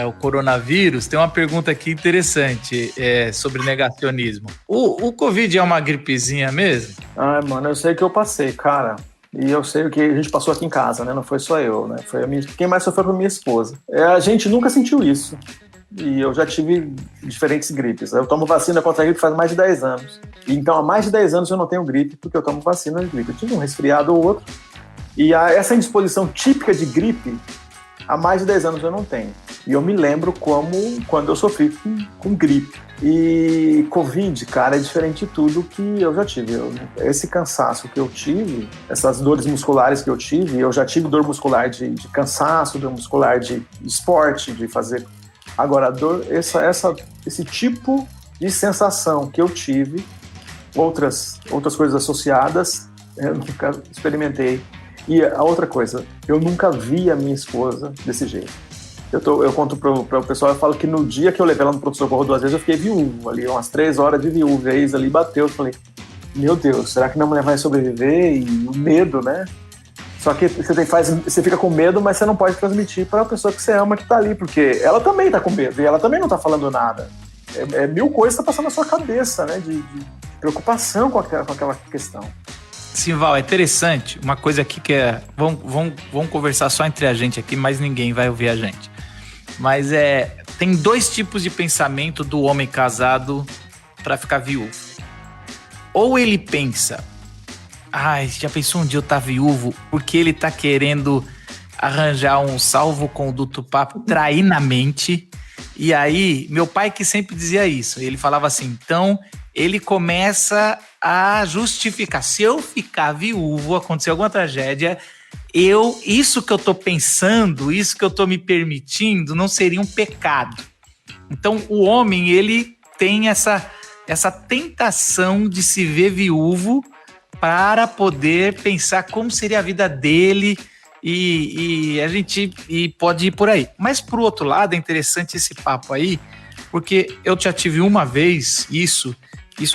o coronavírus, tem uma pergunta aqui interessante sobre negacionismo. O Covid é uma gripezinha mesmo? Ai, mano, eu sei que eu passei, cara. E eu sei o que a gente passou aqui em casa, né? Não foi só eu, né? Quem mais sofreu foi minha esposa. A gente nunca sentiu isso. E eu já tive diferentes gripes. Eu tomo vacina contra a gripe faz mais de 10 anos. Então, há mais de 10 anos eu não tenho gripe, porque eu tomo vacina de gripe. Eu tive um resfriado ou outro. E essa indisposição típica de gripe, há mais de 10 anos eu não tenho. E eu me lembro quando eu sofri com gripe. E Covid, cara, é diferente de tudo que eu já tive. Esse cansaço que eu tive, essas dores musculares que eu tive, eu já tive dor muscular de cansaço, dor muscular de esporte, de fazer... Agora, esse tipo de sensação que eu tive, outras coisas associadas, eu nunca experimentei. E a outra coisa, eu nunca vi a minha esposa desse jeito. Eu conto para o pessoal, eu falo que no dia que eu levei ela no pronto-socorro 2 vezes, eu fiquei viúvo ali, umas 3 horas de viúva. E ali bateu, eu falei, meu Deus, será que minha mulher vai sobreviver? E o medo, né? Só que você fica com medo, mas você não pode transmitir para a pessoa que você ama que tá ali, porque ela também tá com medo e ela também não tá falando nada. Mil coisas tá passando na sua cabeça, né? De preocupação com aquela questão. Simval, é interessante, uma coisa aqui que é... Vamos conversar só entre a gente aqui, mas ninguém vai ouvir a gente. Mas tem 2 tipos de pensamento do homem casado para ficar viúvo. Ou ele pensa... Ai, já pensou um dia eu tá viúvo porque ele tá querendo arranjar um salvo-conduto para trair na mente. E aí, meu pai que sempre dizia isso, ele falava assim, então ele começa a justificar. Se eu ficar viúvo, acontecer alguma tragédia, isso que eu tô pensando, isso que eu tô me permitindo, não seria um pecado. Então o homem, ele tem essa tentação de se ver viúvo para poder pensar como seria a vida dele e a gente pode ir por aí. Mas, por outro lado, é interessante esse papo aí, porque eu já tive uma vez isso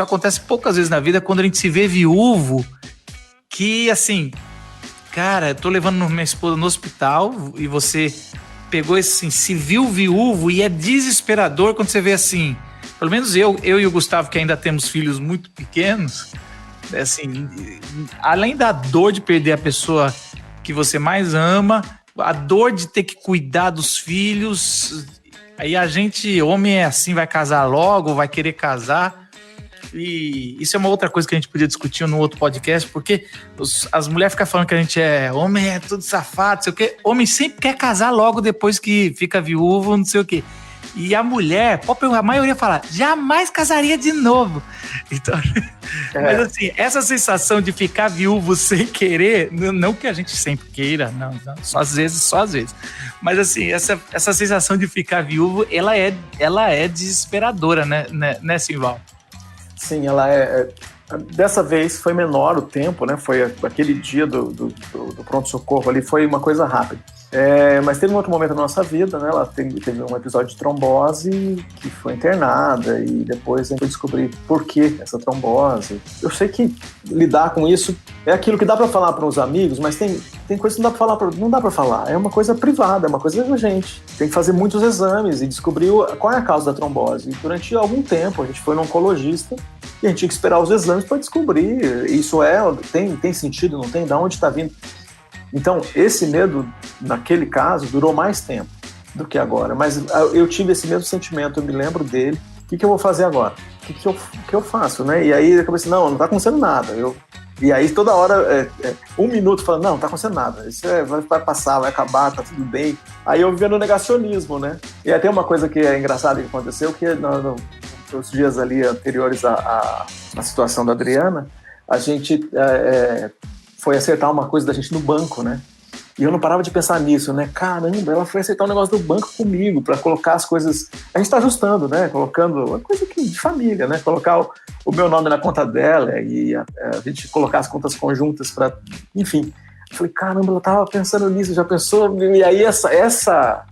acontece poucas vezes na vida, quando a gente se vê viúvo, que assim, cara, eu tô levando minha esposa no hospital e você pegou esse assim, se viu viúvo e é desesperador quando você vê assim, pelo menos eu e o Gustavo, que ainda temos filhos muito pequenos, assim, além da dor de perder a pessoa que você mais ama, a dor de ter que cuidar dos filhos, aí a gente, homem é assim, vai casar logo, vai querer casar, e isso é uma outra coisa que a gente podia discutir no outro podcast, porque as mulheres ficam falando que a gente homem é tudo safado, não sei o quê, homem sempre quer casar logo depois que fica viúvo, não sei o quê. E a mulher, a maioria fala, jamais casaria de novo. Então, mas assim, essa sensação de ficar viúvo sem querer, não que a gente sempre queira, não, só às vezes. Mas assim, essa sensação de ficar viúvo, ela é desesperadora, né, Simval? Sim, ela dessa vez foi menor o tempo, né? Foi aquele dia do pronto-socorro ali, foi uma coisa rápida. Mas teve um outro momento na nossa vida, né? Ela teve um episódio de trombose, que foi internada, e depois a gente foi descobrir por que essa trombose. Eu sei que lidar com isso é aquilo que dá para falar para os amigos, mas tem coisa que não dá para falar. É uma coisa privada, é uma coisa da gente. Tem que fazer muitos exames e descobrir qual é a causa da trombose. E durante algum tempo a gente foi no oncologista e a gente tinha que esperar os exames para descobrir. Isso tem sentido, não tem? De onde está vindo? Então, esse medo, naquele caso, durou mais tempo do que agora. Mas eu tive esse mesmo sentimento, eu me lembro dele. O que eu vou fazer agora? O que eu faço, né? E aí eu comecei, não tá acontecendo nada. E aí toda hora, 1 minuto, falando, não tá acontecendo nada. Isso vai passar, vai acabar, tá tudo bem. Aí eu vivendo o negacionismo, né? E até uma coisa que é engraçada que aconteceu, que nos dias ali anteriores à situação da Adriana, a gente... foi acertar uma coisa da gente no banco, né? E eu não parava de pensar nisso, né? Caramba, ela foi acertar um negócio do banco comigo para colocar as coisas. A gente tá ajustando, né? Colocando uma coisa de família, né? Colocar o meu nome na conta dela e a gente colocar as contas conjuntas para, enfim. Eu falei, caramba, ela tava pensando nisso, já pensou? E aí essa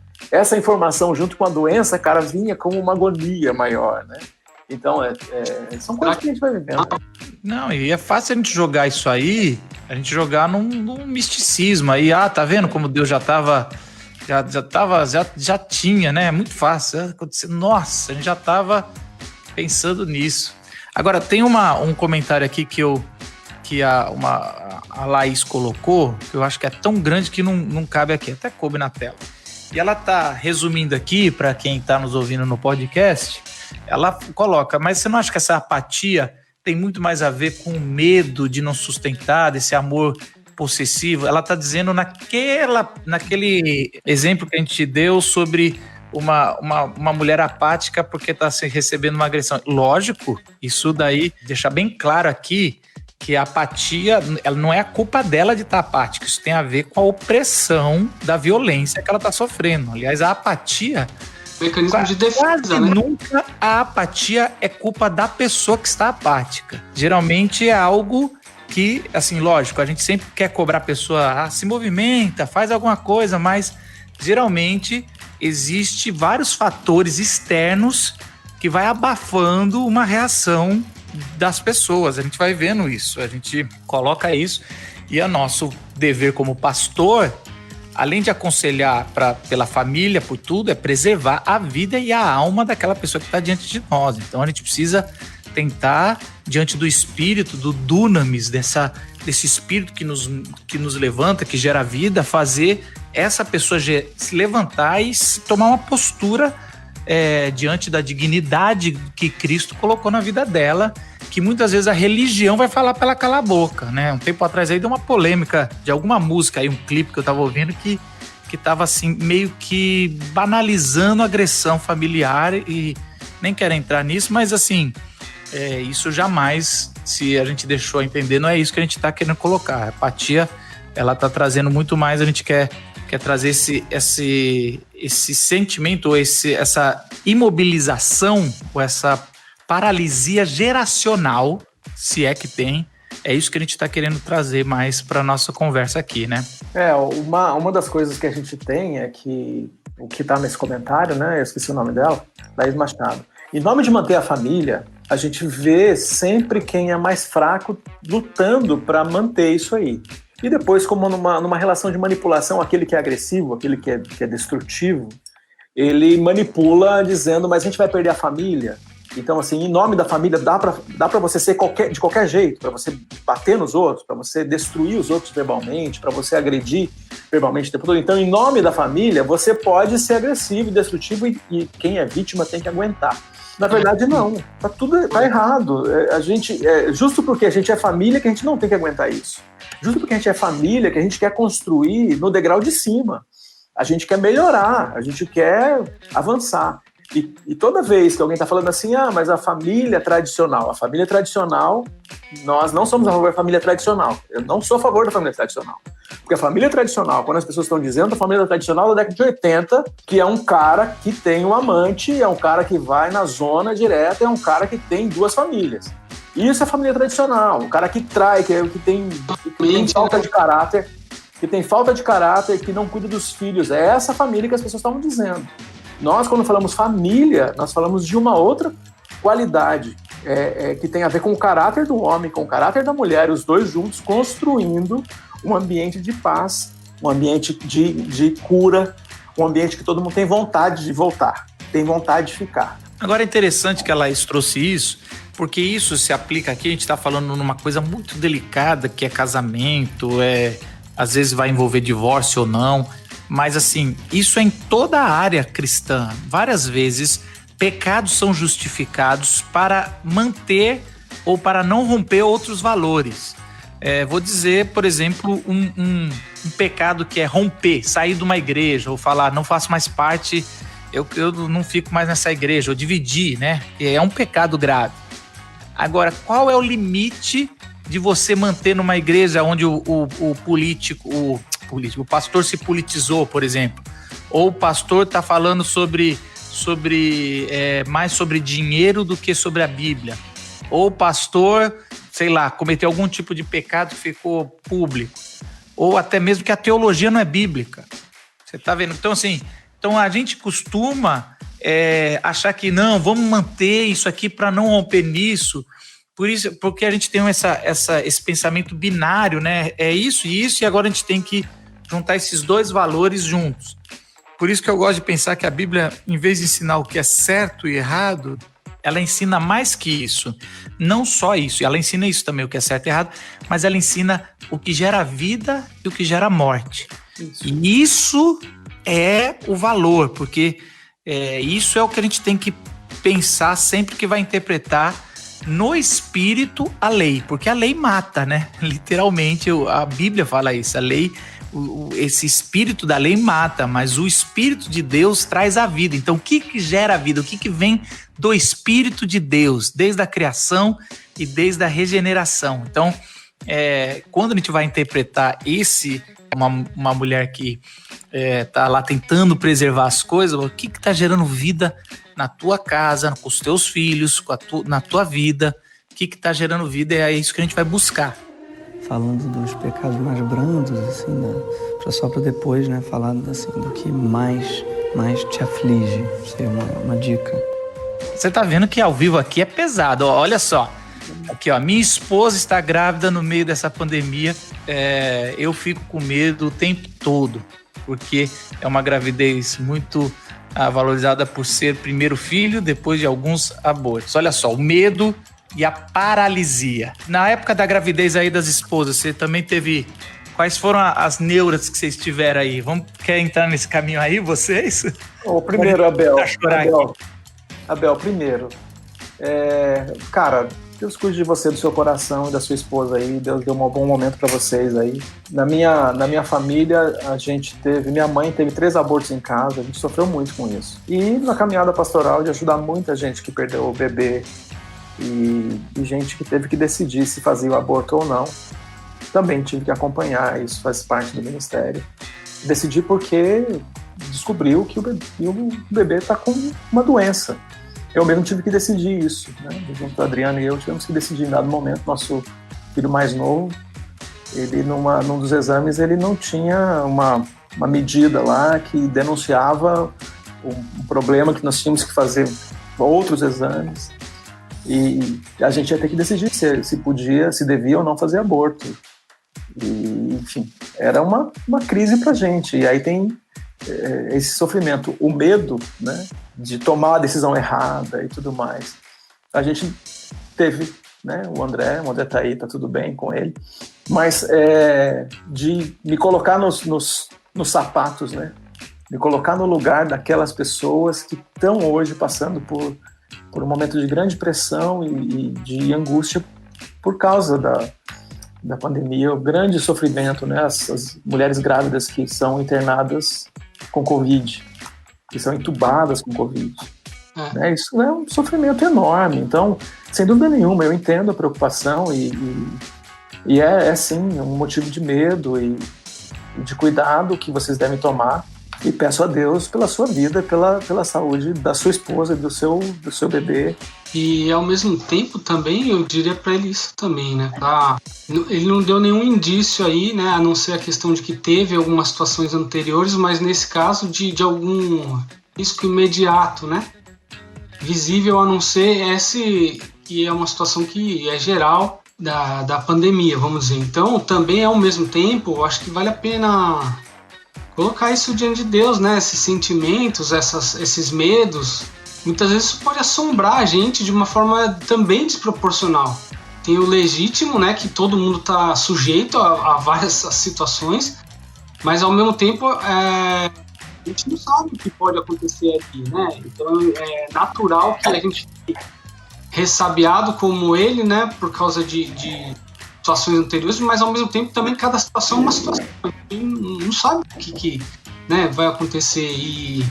informação junto com a doença, cara, vinha como uma agonia maior, né? Então, são coisas que a gente vai vivendo. Não, e é fácil a gente jogar isso aí, a gente jogar num misticismo aí. Ah, tá vendo como Deus já tinha, né? É muito fácil. Nossa, a gente já tava pensando nisso. Agora, tem um comentário aqui que a Laís colocou, que eu acho que é tão grande que não cabe aqui, até coube na tela. E ela tá resumindo aqui, para quem tá nos ouvindo no podcast, ela coloca, mas você não acha que essa apatia tem muito mais a ver com o medo de não sustentar, desse amor possessivo? Ela tá dizendo naquele exemplo que a gente deu sobre uma mulher apática porque tá recebendo uma agressão. Lógico, isso daí, deixar bem claro aqui, que a apatia, ela não é a culpa dela de estar apática, isso tem a ver com a opressão da violência que ela está sofrendo. Aliás, a apatia... Mecanismo de defesa, quase né? Nunca a apatia é culpa da pessoa que está apática. Geralmente é algo que, assim, lógico, a gente sempre quer cobrar a pessoa, se movimenta, faz alguma coisa, mas geralmente existe vários fatores externos que vai abafando uma reação das pessoas. A gente vai vendo isso, a gente coloca isso, e é nosso dever como pastor, além de aconselhar pela família, por tudo, é preservar a vida e a alma daquela pessoa que está diante de nós. Então a gente precisa tentar, diante do espírito, do dunamis, desse espírito que nos levanta, que gera vida, fazer essa pessoa se levantar e tomar uma postura diante da dignidade que Cristo colocou na vida dela, que muitas vezes a religião vai falar para ela calar a boca, né? Um tempo atrás aí deu uma polêmica de alguma música aí, um clipe que eu tava ouvindo que tava assim, meio que banalizando a agressão familiar, e nem quero entrar nisso, mas assim, isso jamais, se a gente deixou a entender, não é isso que a gente tá querendo colocar. A apatia, ela tá trazendo muito mais, a gente quer trazer esse sentimento, ou essa imobilização, ou essa paralisia geracional, se é que tem. É isso que a gente está querendo trazer mais para nossa conversa aqui, né? Uma das coisas que a gente tem é que o que está nesse comentário, né? Eu esqueci o nome dela, Laís Machado. Em nome de manter a família, a gente vê sempre quem é mais fraco lutando para manter isso aí. E depois, como numa relação de manipulação, aquele que é agressivo, aquele que é destrutivo, ele manipula dizendo, mas a gente vai perder a família. Então, assim, em nome da família, dá pra você ser de qualquer jeito, para você bater nos outros, para você destruir os outros verbalmente, para você agredir verbalmente o tempo todo. Então, em nome da família, você pode ser agressivo e destrutivo, e quem é vítima tem que aguentar. Na verdade, não. Tá errado. Justo porque a gente é família que a gente não tem que aguentar isso. Justo porque a gente é família que a gente quer construir no degrau de cima. A gente quer melhorar, a gente quer avançar. E toda vez que alguém está falando assim, mas a família tradicional, nós não somos a favor da família tradicional. Eu não sou a favor da família tradicional. Porque a família tradicional, quando as pessoas estão dizendo, a família tradicional da década de 80, que é um cara que tem um amante, é um cara que vai na zona direta, é um cara que tem duas famílias. Isso é família tradicional. O cara que trai, que tem falta de caráter, que não cuida dos filhos. É essa família que as pessoas estavam dizendo. Nós, quando falamos família, nós falamos de uma outra qualidade, que tem a ver com o caráter do homem, com o caráter da mulher, os dois juntos construindo um ambiente de paz, um ambiente de cura, um ambiente que todo mundo tem vontade de voltar, tem vontade de ficar. Agora é interessante que a Laís trouxe isso, porque isso se aplica aqui, a gente está falando numa coisa muito delicada, que é casamento, às vezes vai envolver divórcio ou não, mas assim, isso é em toda a área cristã. Várias vezes, pecados são justificados para manter ou para não romper outros valores. Vou dizer, por exemplo, um pecado que é romper, sair de uma igreja, ou falar, não faço mais parte, eu não fico mais nessa igreja, ou dividir, né? É um pecado grave. Agora, qual é o limite de você manter numa igreja onde o pastor se politizou, por exemplo, ou o pastor está falando mais sobre dinheiro do que sobre a Bíblia, ou o pastor, sei lá, cometeu algum tipo de pecado que ficou público, ou até mesmo que a teologia não é bíblica. Você tá vendo? Então, assim, a gente costuma achar que não, vamos manter isso aqui para não romper nisso, porque a gente tem esse pensamento binário, né? É isso e isso, e agora a gente tem que juntar esses dois valores juntos. Por isso que eu gosto de pensar que a Bíblia, em vez de ensinar o que é certo e errado, ela ensina mais que isso. Não só isso, ela ensina isso também, o que é certo e errado, mas ela ensina o que gera vida e o que gera morte. E isso é o valor, porque isso é o que a gente tem que pensar sempre que vai interpretar no espírito a lei, porque a lei mata, né? Literalmente, a Bíblia fala isso, a lei... esse espírito da lei mata, mas o espírito de Deus traz a vida. Então, o que gera a vida? O que vem do espírito de Deus, desde a criação e desde a regeneração? Então, quando a gente vai interpretar uma mulher que tá lá tentando preservar as coisas, o que está gerando vida na tua casa, com os teus filhos, na tua vida? O que está gerando vida? É isso que a gente vai buscar. Falando dos pecados mais brandos, assim, né? Só para depois, né, falar assim, do que mais te aflige. Seria uma dica. Você tá vendo que ao vivo aqui é pesado, ó, olha só. Aqui, ó, minha esposa está grávida no meio dessa pandemia. Eu fico com medo o tempo todo, porque é uma gravidez muito valorizada por ser primeiro filho, depois de alguns abortos. Olha só, o medo e a paralisia. Na época da gravidez aí das esposas, você também teve... Quais foram as neuras que vocês tiveram aí? Quer entrar nesse caminho aí, vocês? Primeiro, Abel, primeiro. Cara, Deus cuide de você, do seu coração e da sua esposa aí. Deus deu um bom momento para vocês aí. Na minha família, minha mãe teve 3 abortos em casa. A gente sofreu muito com isso. E na caminhada pastoral de ajudar muita gente que perdeu o bebê, e gente que teve que decidir se fazia o aborto ou não. Também tive que acompanhar, isso faz parte do ministério. Decidi porque descobriu que o bebê está com uma doença. Eu mesmo tive que decidir isso, né? Junto a Adriana e eu tivemos que decidir em dado momento. Nosso filho mais novo, ele num dos exames, ele não tinha uma medida lá que denunciava um problema que nós tínhamos que fazer outros exames. E a gente ia ter que decidir se podia, se devia ou não fazer aborto. E, enfim, era uma crise pra gente. E aí tem esse sofrimento, o medo, né, de tomar a decisão errada e tudo mais. A gente teve, né, o André tá aí, tá tudo bem com ele, mas de me colocar nos sapatos, né, me colocar no lugar daquelas pessoas que estão hoje passando por um momento de grande pressão e de angústia por causa da pandemia, o grande sofrimento, né? As mulheres grávidas que são internadas com Covid, que são entubadas com Covid. Né? Isso é um sofrimento enorme. Então, sem dúvida nenhuma, eu entendo a preocupação e é sim um motivo de medo e de cuidado que vocês devem tomar. E peço a Deus pela sua vida, pela saúde da sua esposa e do seu bebê. E ao mesmo tempo também eu diria para ele isso também, né? Ele não deu nenhum indício aí, né? A não ser a questão de que teve algumas situações anteriores, mas nesse caso de algum risco imediato, né? Visível, a não ser esse que é uma situação que é geral da pandemia, vamos dizer. Então também ao mesmo tempo, eu acho que vale a pena colocar isso diante de Deus, né? Esses sentimentos, esses medos, muitas vezes isso pode assombrar a gente de uma forma também desproporcional. Tem o legítimo, né? Que todo mundo está sujeito a várias situações, mas ao mesmo tempo a gente não sabe o que pode acontecer aqui, né? Então é natural que a gente fique ressabiado como ele, né? Por causa de situações anteriores, mas ao mesmo tempo também cada situação é uma situação. A gente não sabe o que né, vai acontecer e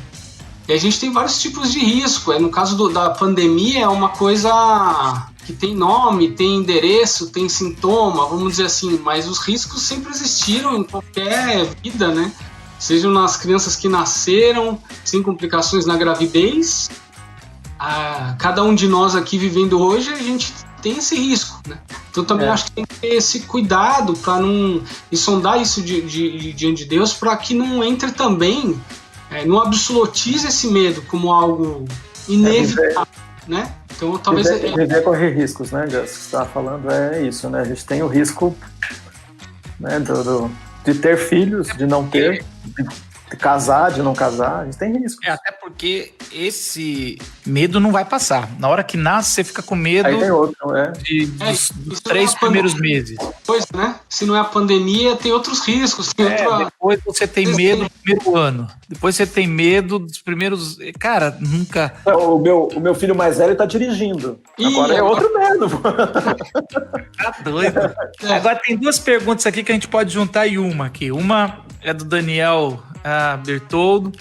a gente tem vários tipos de risco. No caso da pandemia é uma coisa que tem nome, tem endereço, tem sintoma, vamos dizer assim, mas os riscos sempre existiram em qualquer vida, né? Sejam nas crianças que nasceram sem complicações na gravidez, cada um de nós aqui vivendo hoje, a gente tem esse risco, né? Então também acho que tem que ter esse cuidado para não sondar isso diante de Deus, para que não entre também, não absolutize esse medo como algo inevitável, né? Então talvez viver correr riscos, né, Gus? O que você está falando é isso, né? A gente tem o risco, né, de ter filhos, de não ter, de casar, de não casar, a gente tem risco. Até porque esse medo não vai passar. Na hora que nasce, você fica com medo. Aí tem outro, dos 3 primeiros meses. Pois, né? Se não é a pandemia, tem outros riscos. Depois você tem medo do primeiro ano. Depois você tem medo dos primeiros... Cara, nunca... O meu filho mais velho tá dirigindo. Agora é outro medo. Tá doido. Agora tem 2 perguntas aqui que a gente pode juntar em uma aqui. Uma é do Daniel Bertoldo.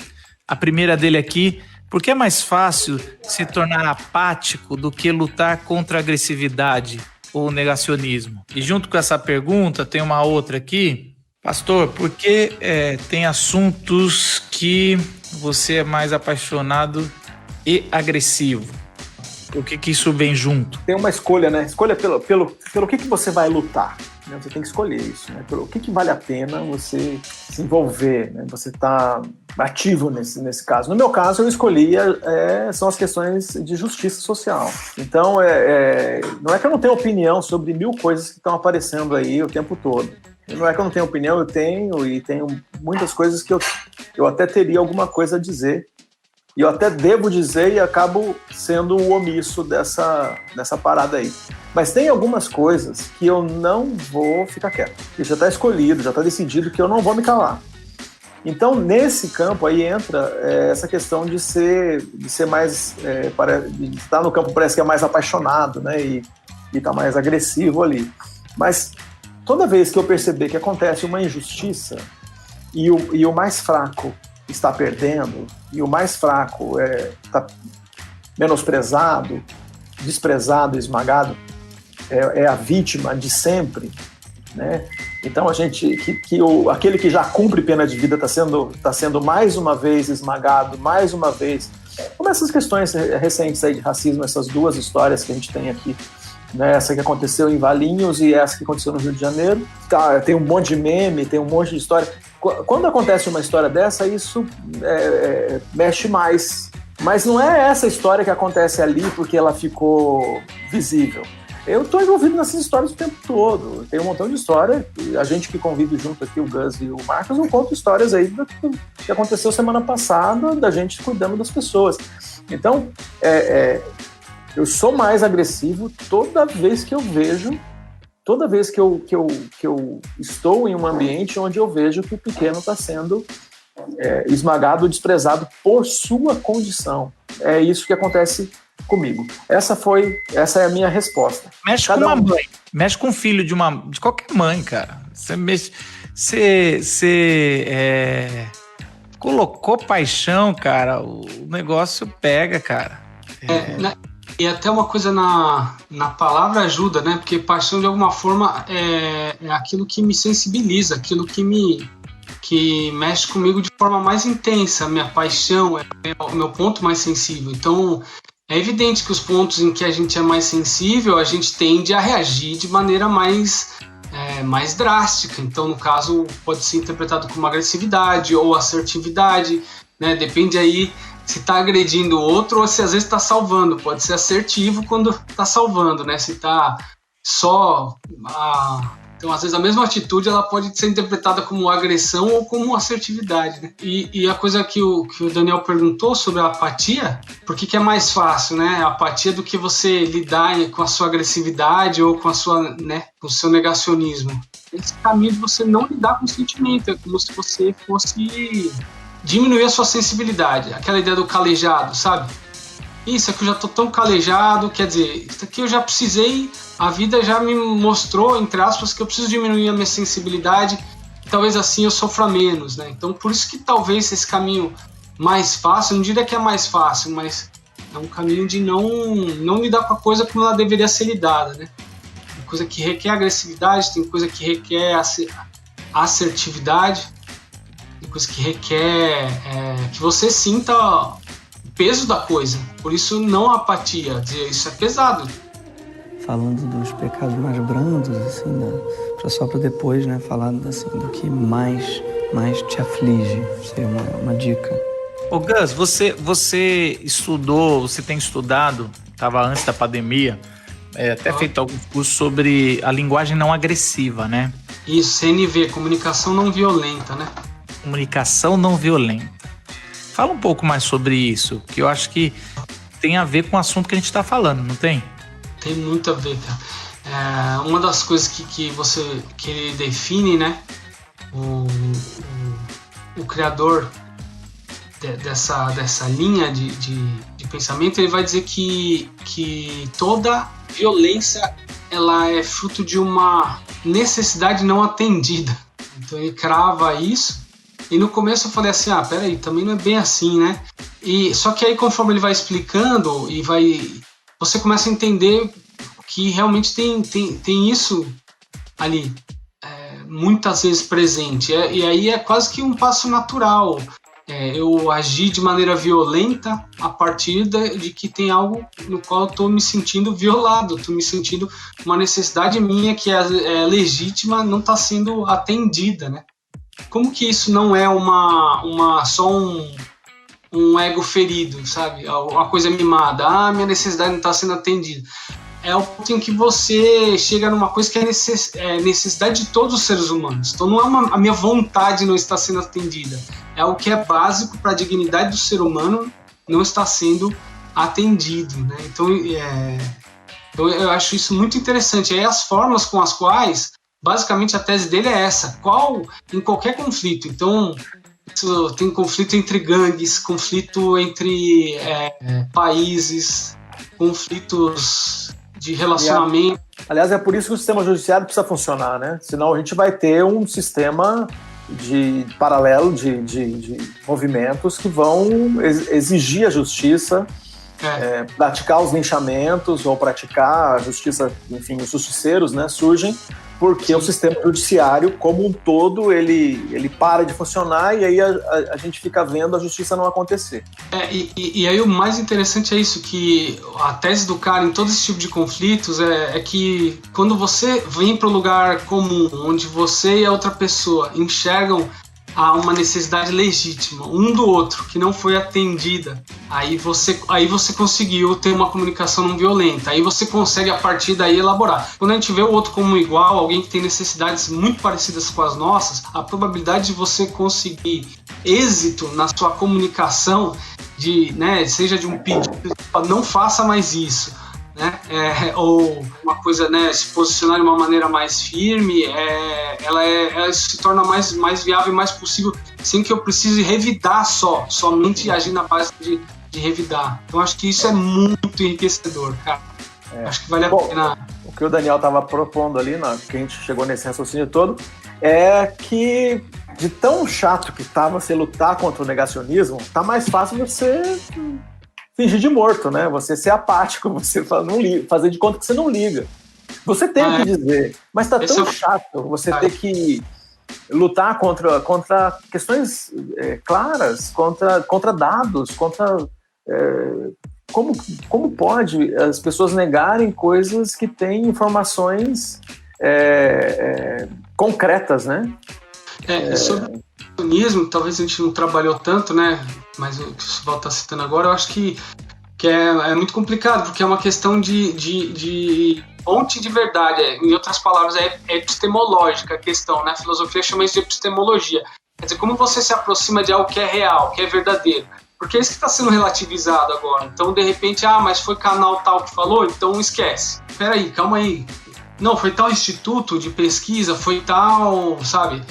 A primeira dele aqui: por que é mais fácil se tornar apático do que lutar contra a agressividade ou negacionismo? E junto com essa pergunta tem uma outra aqui: pastor, por que tem assuntos que você é mais apaixonado e agressivo? Por que isso vem junto? Tem uma escolha, né? Escolha pelo que você vai lutar. Né? Você tem que escolher isso, né? Pelo que vale a pena você se envolver, né? Você tá ativo nesse caso. No meu caso, eu escolhi são as questões de justiça social. Então, não é que eu não tenho opinião sobre 1000 coisas que estão aparecendo aí o tempo todo. Não é que eu não tenho opinião, eu tenho muitas coisas que eu até teria alguma coisa a dizer. E eu até devo dizer e acabo sendo o omisso dessa parada aí. Mas tem algumas coisas que eu não vou ficar quieto. Isso já está escolhido, já está decidido que eu não vou me calar. Então, nesse campo aí entra essa questão de ser mais... de estar no campo parece que é mais apaixonado, né? E tá mais agressivo ali. Mas toda vez que eu perceber que acontece uma injustiça e o mais fraco está perdendo, e o mais fraco está menosprezado, desprezado, esmagado, é a vítima de sempre, né? Então aquele que já cumpre pena de vida está sendo mais uma vez esmagado, mais uma vez, como essas questões recentes aí de racismo, essas 2 histórias que a gente tem aqui, né? Essa que aconteceu em Valinhos e essa que aconteceu no Rio de Janeiro. Tem um monte de meme, tem um monte de história. Quando acontece uma história dessa, isso mexe mais. Mas não é essa história que acontece ali porque ela ficou visível. Eu estou envolvido nessas histórias o tempo todo. Tem um montão de história. A gente que convive junto aqui, o Gus e o Marcos, não conta histórias aí do que aconteceu semana passada, da gente cuidando das pessoas. Então, eu sou mais agressivo toda vez que eu vejo, toda vez que eu estou em um ambiente onde eu vejo que o pequeno está sendo esmagado, desprezado por sua condição. É isso que acontece comigo. Essa é a minha resposta. Mexe com uma mãe, mexe com o filho de qualquer mãe, cara. Você colocou paixão, cara, o negócio pega, cara. E até uma coisa na palavra ajuda, né? Porque paixão, de alguma forma, é aquilo que me sensibiliza, aquilo que mexe comigo de forma mais intensa. A minha paixão é o meu ponto mais sensível. Então, é evidente que os pontos em que a gente é mais sensível, a gente tende a reagir de maneira mais drástica. Então, no caso, pode ser interpretado como agressividade ou assertividade, né? Depende aí se está agredindo o outro ou se às vezes está salvando. Pode ser assertivo quando está salvando, né? Se está só... Então, às vezes, a mesma atitude ela pode ser interpretada como agressão ou como assertividade, né? E a coisa que o Daniel perguntou sobre a apatia, por que é mais fácil, né? A apatia do que você lidar com a sua agressividade ou com com o seu negacionismo. Esse caminho de você não lidar com o sentimento, é como se você fosse diminuir a sua sensibilidade. Aquela ideia do calejado, sabe? Isso aqui eu já tô tão calejado, quer dizer, isso aqui eu já precisei, a vida já me mostrou, entre aspas, que eu preciso diminuir a minha sensibilidade, talvez assim eu sofra menos, né? Então, por isso que talvez esse caminho mais fácil, não diria que é mais fácil, mas É um caminho de não lidar com a coisa como ela deveria ser lidada, né? Tem coisa que requer agressividade, tem coisa que requer assertividade, tem coisa que requer que você sinta o peso da coisa. Por isso, não a apatia, dizer isso é pesado. Falando dos pecados mais brandos, assim, né? Só para depois, né, falar assim, do que mais te aflige, seria uma dica. Ô Gus, você estudou, você tem estudado, estava antes da pandemia, até feito alguns cursos sobre a linguagem não agressiva, né? Isso, CNV, comunicação não violenta, né? Comunicação não violenta. Fala um pouco mais sobre isso, que eu acho que tem a ver com o assunto que a gente está falando, não tem? Tem muito a ver, cara. Uma das coisas que ele define, né? O criador dessa linha de pensamento, ele vai dizer que toda violência ela é fruto de uma necessidade não atendida. Então ele crava isso. E no começo eu falei assim, peraí, também não é bem assim, né? Só que aí conforme ele vai explicando você começa a entender que realmente tem isso ali, muitas vezes presente. E aí é quase que um passo natural. Eu agir de maneira violenta a partir de que tem algo no qual eu estou me sentindo violado, estou me sentindo uma necessidade minha que é legítima, não está sendo atendida, né? Como que isso não é só um ego ferido, sabe? Uma coisa mimada. Minha necessidade não está sendo atendida. É o ponto em que você chega numa coisa que é necessidade de todos os seres humanos. Então não é a minha vontade não está sendo atendida. É o que é básico para a dignidade do ser humano não está sendo atendido, né? Então eu acho isso muito interessante. Aí as formas com as quais, basicamente a tese dele é essa. Em qualquer conflito. Então tem conflito entre gangues, conflito entre países, conflitos de relacionamento. Aliás, é por isso que o sistema judiciário precisa funcionar, né? Senão a gente vai ter um sistema paralelo de movimentos que vão exigir a justiça, praticar os linchamentos ou praticar a justiça, enfim, os justiceiros, né, surgem porque o sistema judiciário como um todo ele para de funcionar e aí a gente fica vendo a justiça não acontecer. E aí o mais interessante é isso, que a tese do cara em todo esse tipo de conflitos é que quando você vem para o lugar comum, onde você e a outra pessoa enxergam uma necessidade legítima um do outro que não foi atendida, aí você conseguiu ter uma comunicação não violenta, aí você consegue a partir daí elaborar. Quando a gente vê o outro como igual, alguém que tem necessidades muito parecidas com as nossas, a probabilidade de você conseguir êxito na sua comunicação, seja de um pedido, não faça mais isso, né? Ou uma coisa, né, se posicionar de uma maneira mais firme, ela se torna mais viável e mais possível, sem que eu precise revidar somente agir na base de revidar. Então acho que isso é muito enriquecedor, cara. Acho que vale a pena. O que o Daniel estava propondo ali, que a gente chegou nesse raciocínio todo, é que de tão chato que tá você lutar contra o negacionismo, tá mais fácil você fingir de morto, né? Você ser apático, você fazer de conta que você não liga. Você tem o que dizer, mas tá tão chato você ter que lutar contra questões claras, contra dados, como pode as pessoas negarem coisas que têm informações concretas, né? Sobre o negacionismo, talvez a gente não trabalhou tanto, né? Mas o que o Sival está citando agora, eu acho que é muito complicado, porque é uma questão de fonte de verdade. Em outras palavras, é epistemológica a questão, né? A filosofia chama isso de epistemologia. Quer dizer, como você se aproxima de algo que é real, que é verdadeiro. Porque é isso que está sendo relativizado agora. Então, de repente, mas foi canal tal que falou, então esquece. Peraí, calma aí. Não, foi tal instituto de pesquisa, foi tal, sabe?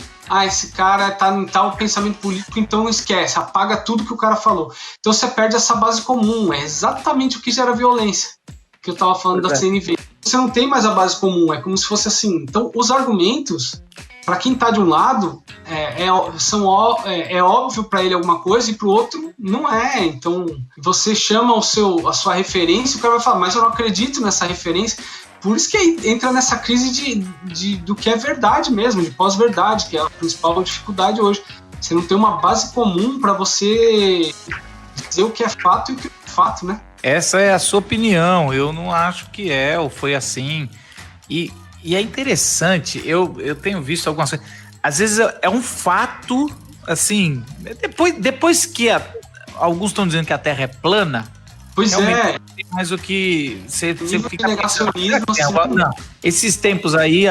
Esse cara tá em tal pensamento político, então esquece, apaga tudo que o cara falou. Então você perde essa base comum, é exatamente o que gera violência, que eu tava falando da CNV. Você não tem mais a base comum, é como se fosse assim. Então os argumentos, para quem tá de um lado, é óbvio para ele alguma coisa e pro outro não é. Então, você chama a sua referência, o cara vai falar, mas eu não acredito nessa referência. Por isso que entra nessa crise do que é verdade mesmo, de pós-verdade, que é a principal dificuldade hoje. Você não tem uma base comum para você dizer o que é fato e o que não é fato, né? Essa é a sua opinião, eu não acho que ou foi assim. E é interessante, eu tenho visto algumas coisas, às vezes é um fato, assim, depois que alguns estão dizendo que a Terra é plana, pois é. Mas o que você fica negacionismo, não, esses tempos aí,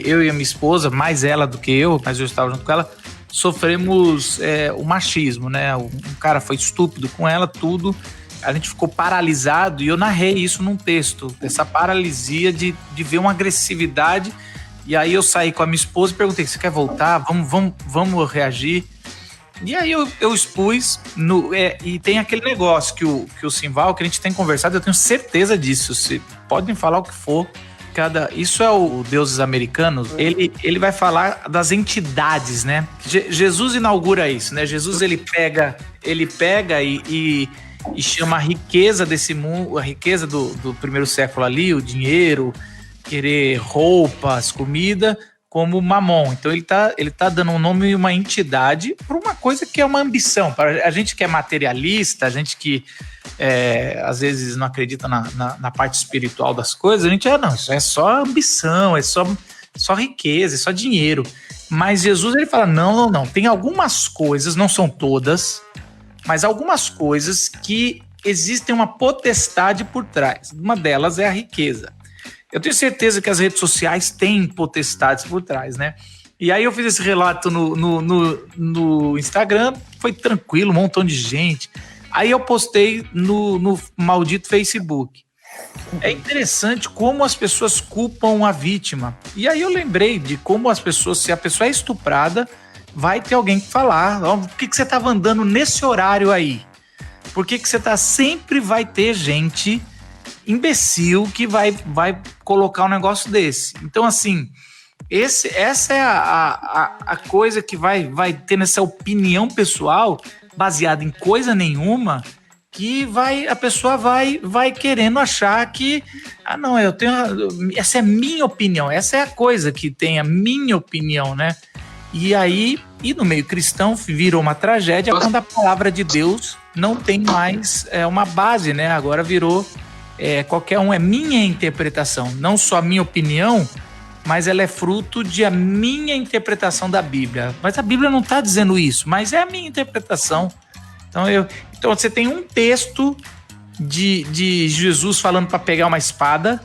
eu e a minha esposa, mais ela do que eu, mas eu estava junto com ela, sofremos o machismo, né? Um cara foi estúpido com ela, tudo. A gente ficou paralisado e eu narrei isso num texto, essa paralisia de ver uma agressividade. E aí eu saí com a minha esposa e perguntei, você quer voltar? Vamos reagir? E aí eu expus, e tem aquele negócio que o Simval, que a gente tem conversado, eu tenho certeza disso, podem falar o que for, isso é o Deuses Americanos, ele vai falar das entidades, né? Jesus inaugura isso, né? Jesus ele pega e chama a riqueza desse mundo, a riqueza do primeiro século ali, o dinheiro, querer roupas, comida, como mamon. Então ele tá dando um nome e uma entidade para uma coisa que é uma ambição. Para a gente que é materialista, a gente que às vezes não acredita na parte espiritual das coisas, a gente não, isso é só ambição, é só riqueza, é só dinheiro. Mas Jesus ele fala, não, tem algumas coisas, não são todas, mas algumas coisas que existem uma potestade por trás. Uma delas é a riqueza. Eu tenho certeza que as redes sociais têm potestades por trás, né? E aí eu fiz esse relato no Instagram, foi tranquilo, um montão de gente. Aí eu postei no maldito Facebook. É interessante como as pessoas culpam a vítima. E aí eu lembrei de como se a pessoa é estuprada, vai ter alguém que falar, por que você estava andando nesse horário aí? Por que você sempre vai ter gente imbecil que vai colocar um negócio desse. Então, assim, essa é a coisa que vai ter nessa opinião pessoal, baseada em coisa nenhuma, que a pessoa vai querendo achar que, não, essa é minha opinião, essa é a coisa que tem a minha opinião, né? E aí, no meio cristão, virou uma tragédia quando a palavra de Deus não tem mais uma base, né? Agora virou qualquer um, é minha interpretação, não só a minha opinião, mas ela é fruto de a minha interpretação da Bíblia. Mas a Bíblia não está dizendo isso, mas é a minha interpretação. Então você tem um texto de Jesus falando para pegar uma espada,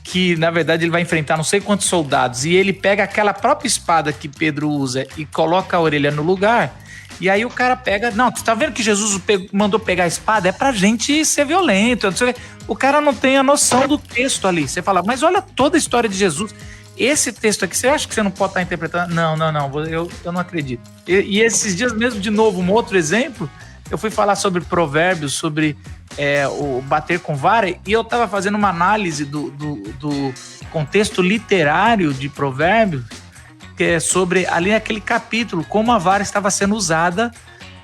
que na verdade ele vai enfrentar não sei quantos soldados, e ele pega aquela própria espada que Pedro usa e coloca a orelha no lugar, e aí o cara pega, não, tu tá vendo que Jesus mandou pegar a espada? É pra gente ser violento, não sei o quê. O cara não tem a noção do texto ali, você fala, mas olha toda a história de Jesus, esse texto aqui, você acha que você não pode estar interpretando? Não, eu não acredito. E esses dias mesmo, de novo, um outro exemplo, eu fui falar sobre provérbios, sobre o bater com vara, e eu estava fazendo uma análise do contexto literário de provérbios, que é sobre ali aquele capítulo, como a vara estava sendo usada,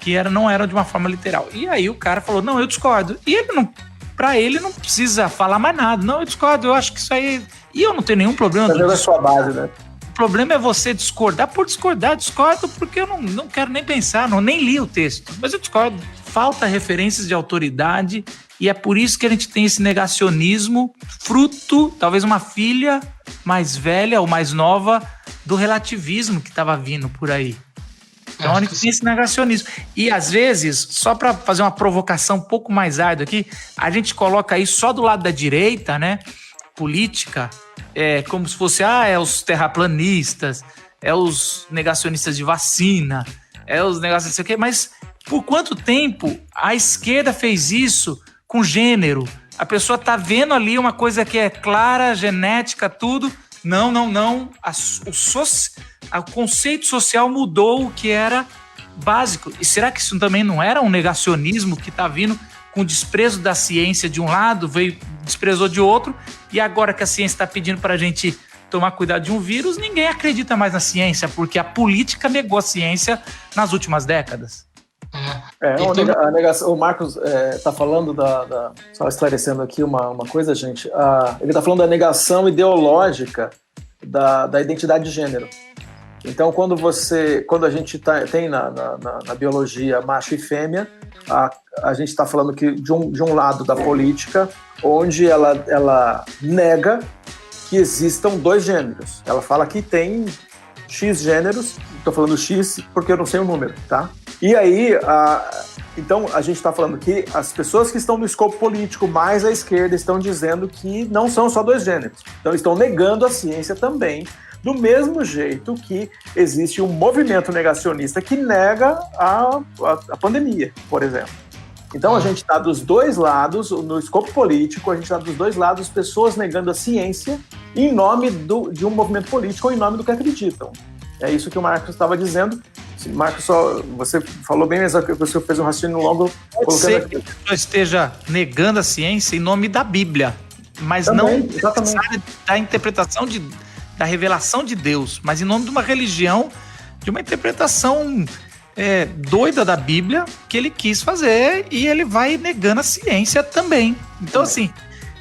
que não era de uma forma literal. E aí o cara falou, não, eu discordo. E para ele não precisa falar mais nada. Não, eu discordo, eu acho que isso aí... E eu não tenho nenhum problema. Mas é a sua base, né? O problema é você discordar por discordar. Discordo porque eu não quero nem pensar, nem li o texto. Mas eu discordo. Falta referências de autoridade e é por isso que a gente tem esse negacionismo, fruto, talvez uma filha mais velha ou mais nova, do relativismo que estava vindo por aí. Então a gente tem esse negacionismo. E às vezes, só para fazer uma provocação um pouco mais árdua aqui, a gente coloca aí só do lado da direita, né? Política, como se fosse, os terraplanistas, os negacionistas de vacina, os negócios não sei o quê, mas por quanto tempo a esquerda fez isso com gênero? A pessoa tá vendo ali uma coisa que é clara, genética, tudo. Não. O conceito social mudou o que era básico. E será que isso também não era um negacionismo que tá vindo com desprezo da ciência de um lado, desprezou de outro, e agora que a ciência está pedindo para a gente tomar cuidado de um vírus, ninguém acredita mais na ciência, porque a política negou a ciência nas últimas décadas. A negação, o Marcos está falando só esclarecendo aqui uma coisa, gente. Ele está falando da negação ideológica da identidade de gênero. Então, quando a gente tem na biologia macho e fêmea, a gente está falando que de um lado da política, onde ela nega que existam 2 gêneros. Ela fala que tem X gêneros, estou falando X porque eu não sei o número, tá? E aí, então a gente está falando que as pessoas que estão no escopo político mais à esquerda estão dizendo que não são só 2 gêneros. Então estão negando a ciência também, do mesmo jeito que existe um movimento negacionista que nega a pandemia, por exemplo. Então a gente está dos 2 lados, no escopo político, a gente está dos 2 lados, pessoas negando a ciência em nome de um movimento político ou em nome do que acreditam. É isso que o Marcos estava dizendo. Marcos, você falou bem, mas você fez um raciocínio longo. Pode ser que a pessoa esteja negando a ciência em nome da Bíblia, mas também, não necessariamente da interpretação da revelação de Deus, mas em nome de uma religião, de uma interpretação doida da Bíblia que ele quis fazer, e ele vai negando a ciência também. Então, assim,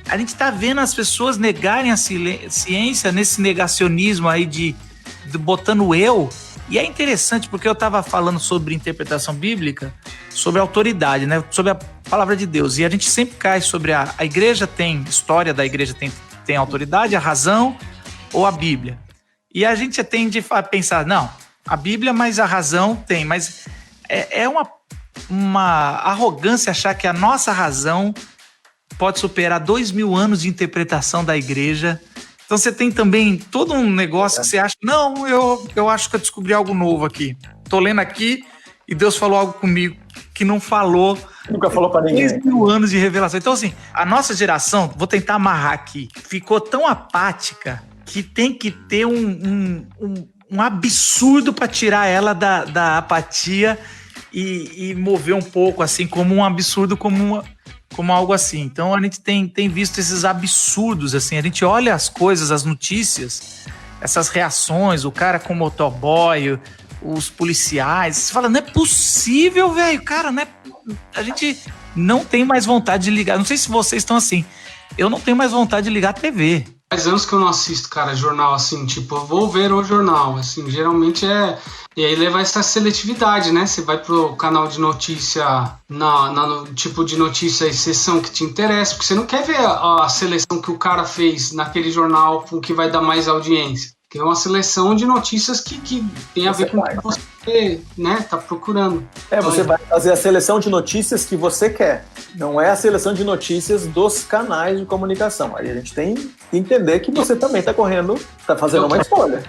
a gente está vendo as pessoas negarem a ciência nesse negacionismo aí de botando eu. E é interessante porque eu estava falando sobre interpretação bíblica, sobre autoridade, né? Sobre a palavra de Deus. E a gente sempre cai sobre a igreja tem, história da igreja tem autoridade, a razão ou a Bíblia. E a gente tende a pensar, não, a Bíblia, mas a razão tem. Mas é uma arrogância achar que a nossa razão pode superar 2000 anos de interpretação da igreja. Então você tem também todo um negócio que você acha, não, eu acho que eu descobri algo novo aqui. Tô lendo aqui e Deus falou algo comigo que não falou. Nunca falou pra ninguém. 2000 anos de revelação. Então, assim, a nossa geração, vou tentar amarrar aqui, ficou tão apática que tem que ter um absurdo para tirar ela da apatia e mover um pouco, assim, como um absurdo, como algo assim. Então a gente tem visto esses absurdos, assim, a gente olha as coisas, as notícias, essas reações, o cara com o motoboy, os policiais, você fala, não é possível, velho, cara, a gente não tem mais vontade de ligar, não sei se vocês estão assim, eu não tenho mais vontade de ligar a TV. Faz anos que eu não assisto, cara, jornal, assim, tipo, eu vou ver o jornal, assim, geralmente e aí leva essa seletividade, né? Você vai pro canal de notícia, no tipo de notícia e seção que te interessa, porque você não quer ver a seleção que o cara fez naquele jornal com que vai dar mais audiência. Que é uma seleção de notícias que tem a ver com o que você, né, tá procurando. Você vai fazer a seleção de notícias que você quer. Não é a seleção de notícias dos canais de comunicação. Aí a gente tem que entender que você também tá fazendo uma escolha.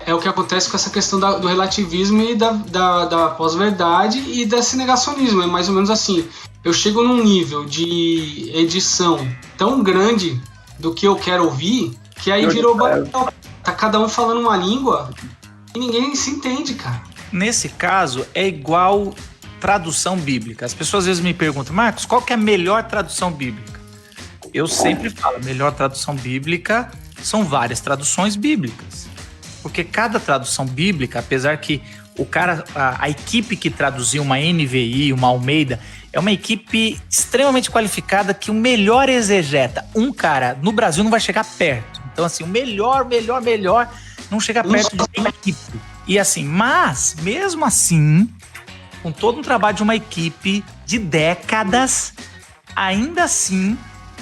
É o que acontece com essa questão do relativismo e da pós-verdade e desse negacionismo. É mais ou menos assim. Eu chego num nível de edição tão grande do que eu quero ouvir, que aí virou... Tá cada um falando uma língua e ninguém se entende, cara. Nesse caso, é igual tradução bíblica. As pessoas às vezes me perguntam, Marcos, qual que é a melhor tradução bíblica? Eu sempre falo, a melhor tradução bíblica são várias traduções bíblicas. Porque cada tradução bíblica, apesar que a equipe que traduziu uma NVI, uma Almeida, é uma equipe extremamente qualificada que o melhor exegeta, um cara no Brasil não vai chegar perto. Então, assim, o melhor não chega perto de uma equipe. E assim, mas, mesmo assim, com todo um trabalho de uma equipe de décadas, ainda assim,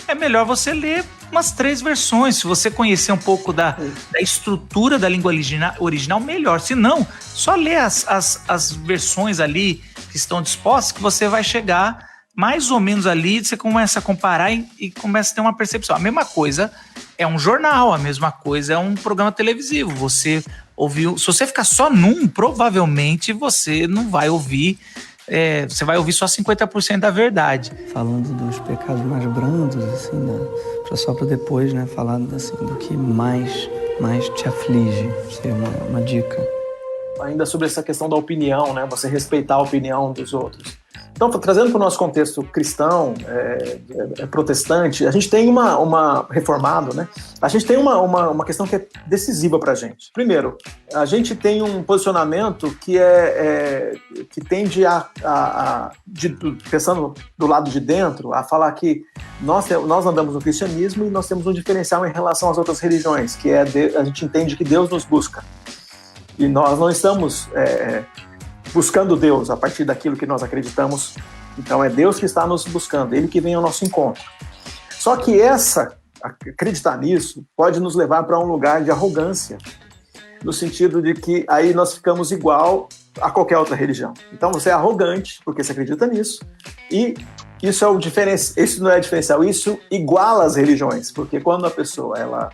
é melhor você ler umas 3 versões. Se você conhecer um pouco da estrutura da língua original, melhor. Se não, só lê as versões ali que estão dispostas, que você vai chegar mais ou menos ali, você começa a comparar e começa a ter uma percepção. A mesma coisa é um jornal, a mesma coisa é um programa televisivo. Você ouviu, se você ficar só num, provavelmente você não vai ouvir, você vai ouvir só 50% da verdade. Falando dos pecados mais brandos, assim, né? Só para depois, né, falar assim, do que mais te aflige, seria uma dica. Ainda sobre essa questão da opinião, né? Você respeitar a opinião dos outros. Então, trazendo para o nosso contexto cristão, protestante, a gente tem uma reformado, né? A gente tem uma questão que é decisiva para a gente. Primeiro, a gente tem um posicionamento que que tende pensando do lado de dentro, a falar que nós andamos no cristianismo e nós temos um diferencial em relação às outras religiões, que a gente entende que Deus nos busca. E nós não estamos buscando Deus a partir daquilo que nós acreditamos. Então é Deus que está nos buscando, Ele que vem ao nosso encontro. Só que acreditar nisso pode nos levar para um lugar de arrogância, no sentido de que aí nós ficamos igual a qualquer outra religião. Então você é arrogante porque você acredita nisso, e isso não é diferencial, isso iguala as religiões, porque quando a pessoa ela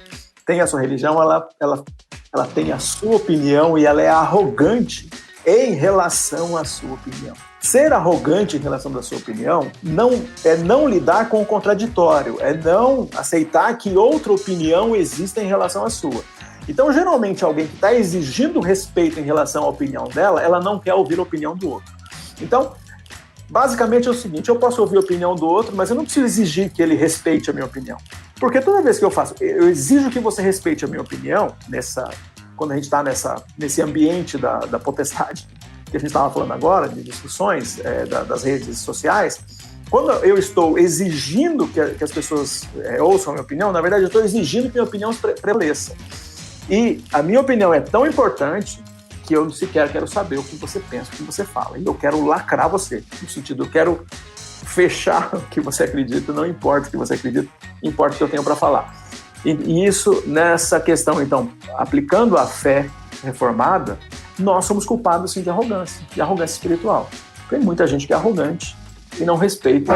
tem a sua religião, ela tem a sua opinião e ela é arrogante em relação à sua opinião. Ser arrogante em relação à sua opinião não lidar com o contraditório, é não aceitar que outra opinião exista em relação à sua. Então, geralmente, alguém que está exigindo respeito em relação à opinião dela, ela não quer ouvir a opinião do outro. Então, basicamente é o seguinte, eu posso ouvir a opinião do outro, mas eu não preciso exigir que ele respeite a minha opinião. Porque toda vez que eu exijo que você respeite a minha opinião, quando a gente está nesse ambiente da potestade que a gente estava falando agora, de discussões das redes sociais, quando eu estou exigindo que as pessoas ouçam a minha opinião, na verdade eu estou exigindo que minha opinião prevaleça. E a minha opinião é tão importante que eu sequer quero saber o que você pensa, o que você fala. E eu quero lacrar você, no sentido, eu quero fechar o que você acredita, não importa o que você acredita, importa o que eu tenho para falar. E isso, nessa questão, então, aplicando a fé reformada, nós somos culpados, sim, de arrogância espiritual. Tem muita gente que é arrogante e não respeita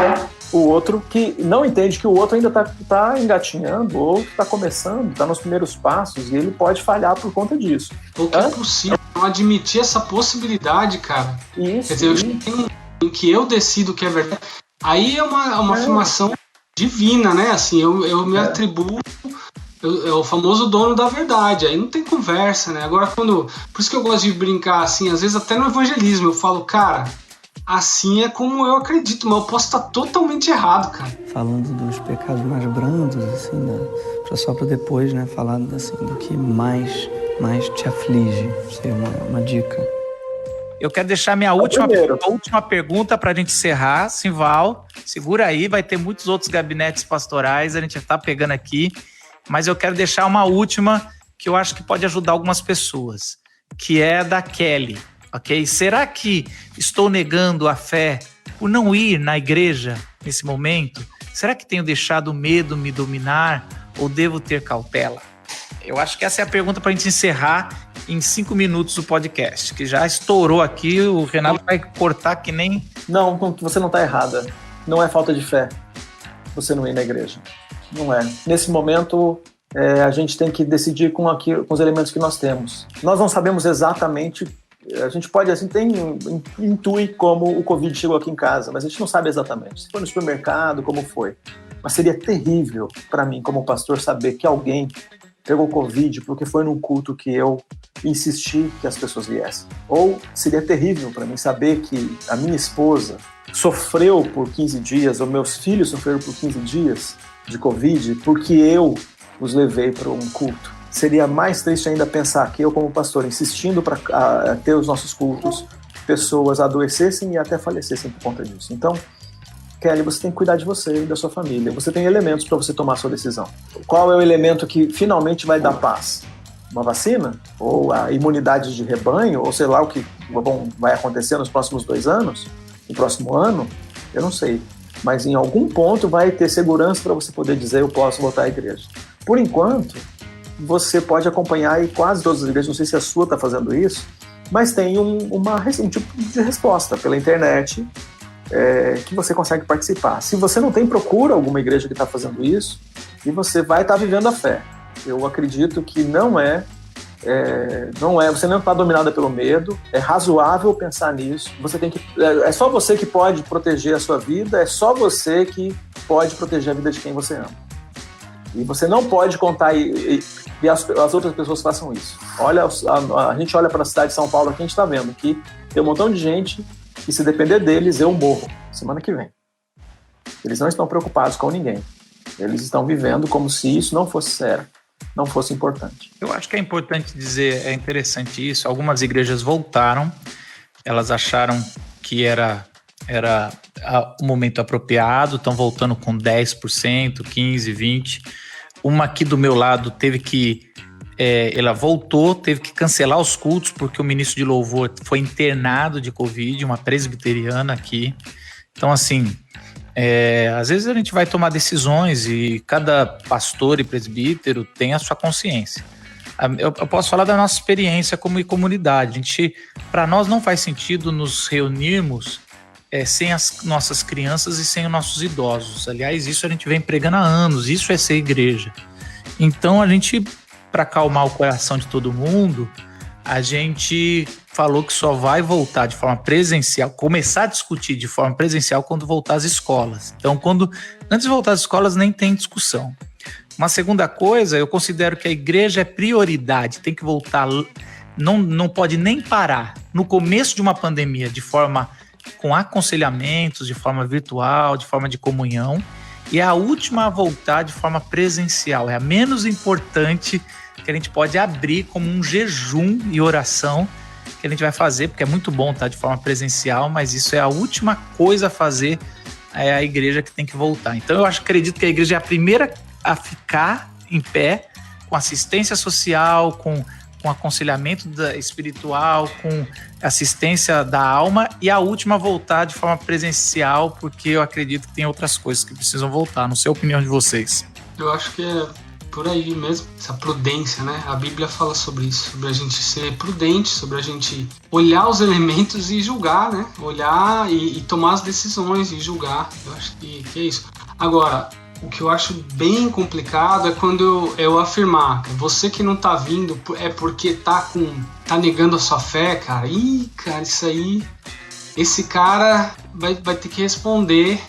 o outro, que não entende que o outro ainda está engatinhando ou está começando, está nos primeiros passos, e ele pode falhar por conta disso. O que é possível não admitir essa possibilidade, cara. Isso. Quer dizer, eu tenho em que eu decido que é verdade. Aí é uma afirmação divina, né? Assim, eu me atribuo, é o famoso dono da verdade. Aí não tem conversa, né? Agora, por isso que eu gosto de brincar, assim, às vezes até no evangelismo, eu falo, cara, assim é como eu acredito, mas eu posso estar totalmente errado, cara. Falando dos pecados mais brandos, assim, né? Só para depois, né, falar assim, do que mais te aflige. Seria uma dica. Eu quero deixar minha última pergunta para a gente encerrar. Simval, segura aí, vai ter muitos outros gabinetes pastorais, a gente já está pegando aqui, mas eu quero deixar uma última que eu acho que pode ajudar algumas pessoas, que é da Kelly, ok? Será que estou negando a fé por não ir na igreja nesse momento? Será que tenho deixado o medo me dominar ou devo ter cautela? Eu acho que essa é a pergunta para a gente encerrar em 5 minutos o podcast, que já estourou aqui, o Renato vai cortar que nem... Não, você não está errada. Não é falta de fé você não ir na igreja. Não é. Nesse momento, a gente tem que decidir com os elementos que nós temos. Nós não sabemos exatamente, a gente pode, assim, intui como o Covid chegou aqui em casa, mas a gente não sabe exatamente. Se foi no supermercado, como foi. Mas seria terrível para mim, como pastor, saber que alguém pegou Covid porque foi num culto que eu insisti que as pessoas viessem. Ou seria terrível para mim saber que a minha esposa sofreu por 15 dias, ou meus filhos sofreram por 15 dias de Covid porque eu os levei para um culto. Seria mais triste ainda pensar que eu, como pastor, insistindo para ter os nossos cultos, pessoas adoecessem e até falecessem por conta disso. Então, Kelly, você tem que cuidar de você e da sua família. Você tem elementos para você tomar a sua decisão. Qual é o elemento que finalmente vai dar paz? Uma vacina? Ou a imunidade de rebanho? Ou sei lá o que vai acontecer nos próximos 2 anos? No próximo ano? Eu não sei. Mas em algum ponto vai ter segurança para você poder dizer eu posso voltar à igreja. Por enquanto, você pode acompanhar, e quase todas as igrejas, não sei se a sua está fazendo isso, mas tem um tipo de resposta pela internet, que você consegue participar. Se você não tem, procura alguma igreja que está fazendo isso e você vai estar vivendo a fé. Eu acredito que você não está dominada pelo medo, é razoável pensar nisso. Você tem que, é só você que pode proteger a sua vida, é só você que pode proteger a vida de quem você ama. E você não pode contar e as outras pessoas façam isso. Olha, a gente olha para a cidade de São Paulo aqui, a gente está vendo que tem um montão de gente que, se depender deles, eu morro. semana que vem. Eles não estão preocupados com ninguém. Eles estão vivendo como se isso não fosse sério, não fosse importante. Eu acho que é importante dizer, é interessante isso, algumas igrejas voltaram, elas acharam que era o momento apropriado, estão voltando com 10%, 15%, 20%. Uma aqui do meu lado teve que, ela voltou, teve que cancelar os cultos porque o ministro de louvor foi internado de Covid, uma presbiteriana aqui. Então, assim, às vezes a gente vai tomar decisões e cada pastor e presbítero tem a sua consciência. Eu posso falar da nossa experiência como comunidade. Para nós não faz sentido nos reunirmos sem as nossas crianças e sem os nossos idosos. Aliás, isso a gente vem pregando há anos, isso é ser igreja. Então a gente, para acalmar o coração de todo mundo, a gente falou que só vai voltar de forma presencial, começar a discutir de forma presencial quando voltar às escolas. Então, antes de voltar às escolas, nem tem discussão. Uma segunda coisa, eu considero que a igreja é prioridade, tem que voltar, não pode nem parar. No começo de uma pandemia, de forma com aconselhamentos, de forma virtual, de forma de comunhão, e a última a voltar de forma presencial. É a menos importante que a gente pode abrir como um jejum e oração que a gente vai fazer, porque é muito bom estar de forma presencial, mas isso é a última coisa a fazer, é a igreja que tem que voltar. Então eu acredito que a igreja é a primeira a ficar em pé, com assistência social, com aconselhamento espiritual, com assistência da alma, e a última a voltar de forma presencial, porque eu acredito que tem outras coisas que precisam voltar. Não sei a opinião de vocês. Eu acho que é por aí mesmo, essa prudência, né? A Bíblia fala sobre isso, sobre a gente ser prudente, sobre a gente olhar os elementos e julgar, né? Olhar e tomar as decisões e julgar. Eu acho que é isso. Agora, o que eu acho bem complicado é quando eu afirmar que você que não tá vindo é porque tá negando a sua fé, cara. Ih, cara, isso aí, esse cara vai ter que responder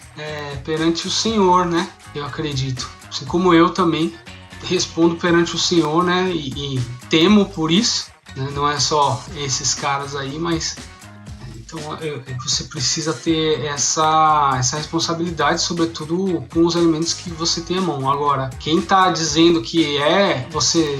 perante o Senhor, né? Eu acredito. Assim como eu também respondo perante o Senhor, né? E temo por isso, né? Não é só esses caras aí, mas então você precisa ter essa responsabilidade, sobretudo com os elementos que você tem à mão. Agora, quem está dizendo que você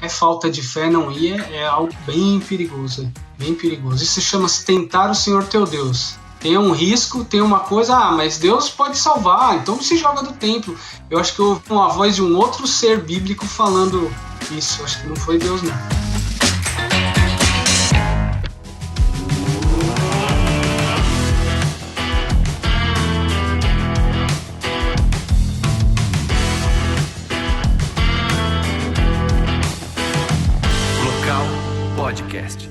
é falta de fé não ir, é algo bem perigoso, bem perigoso. Isso chama-se tentar o Senhor teu Deus. Tem um risco, tem uma coisa, mas Deus pode salvar, então não se joga do templo. Eu acho que eu ouvi uma voz de um outro ser bíblico falando isso, acho que não foi Deus não. Local Podcast.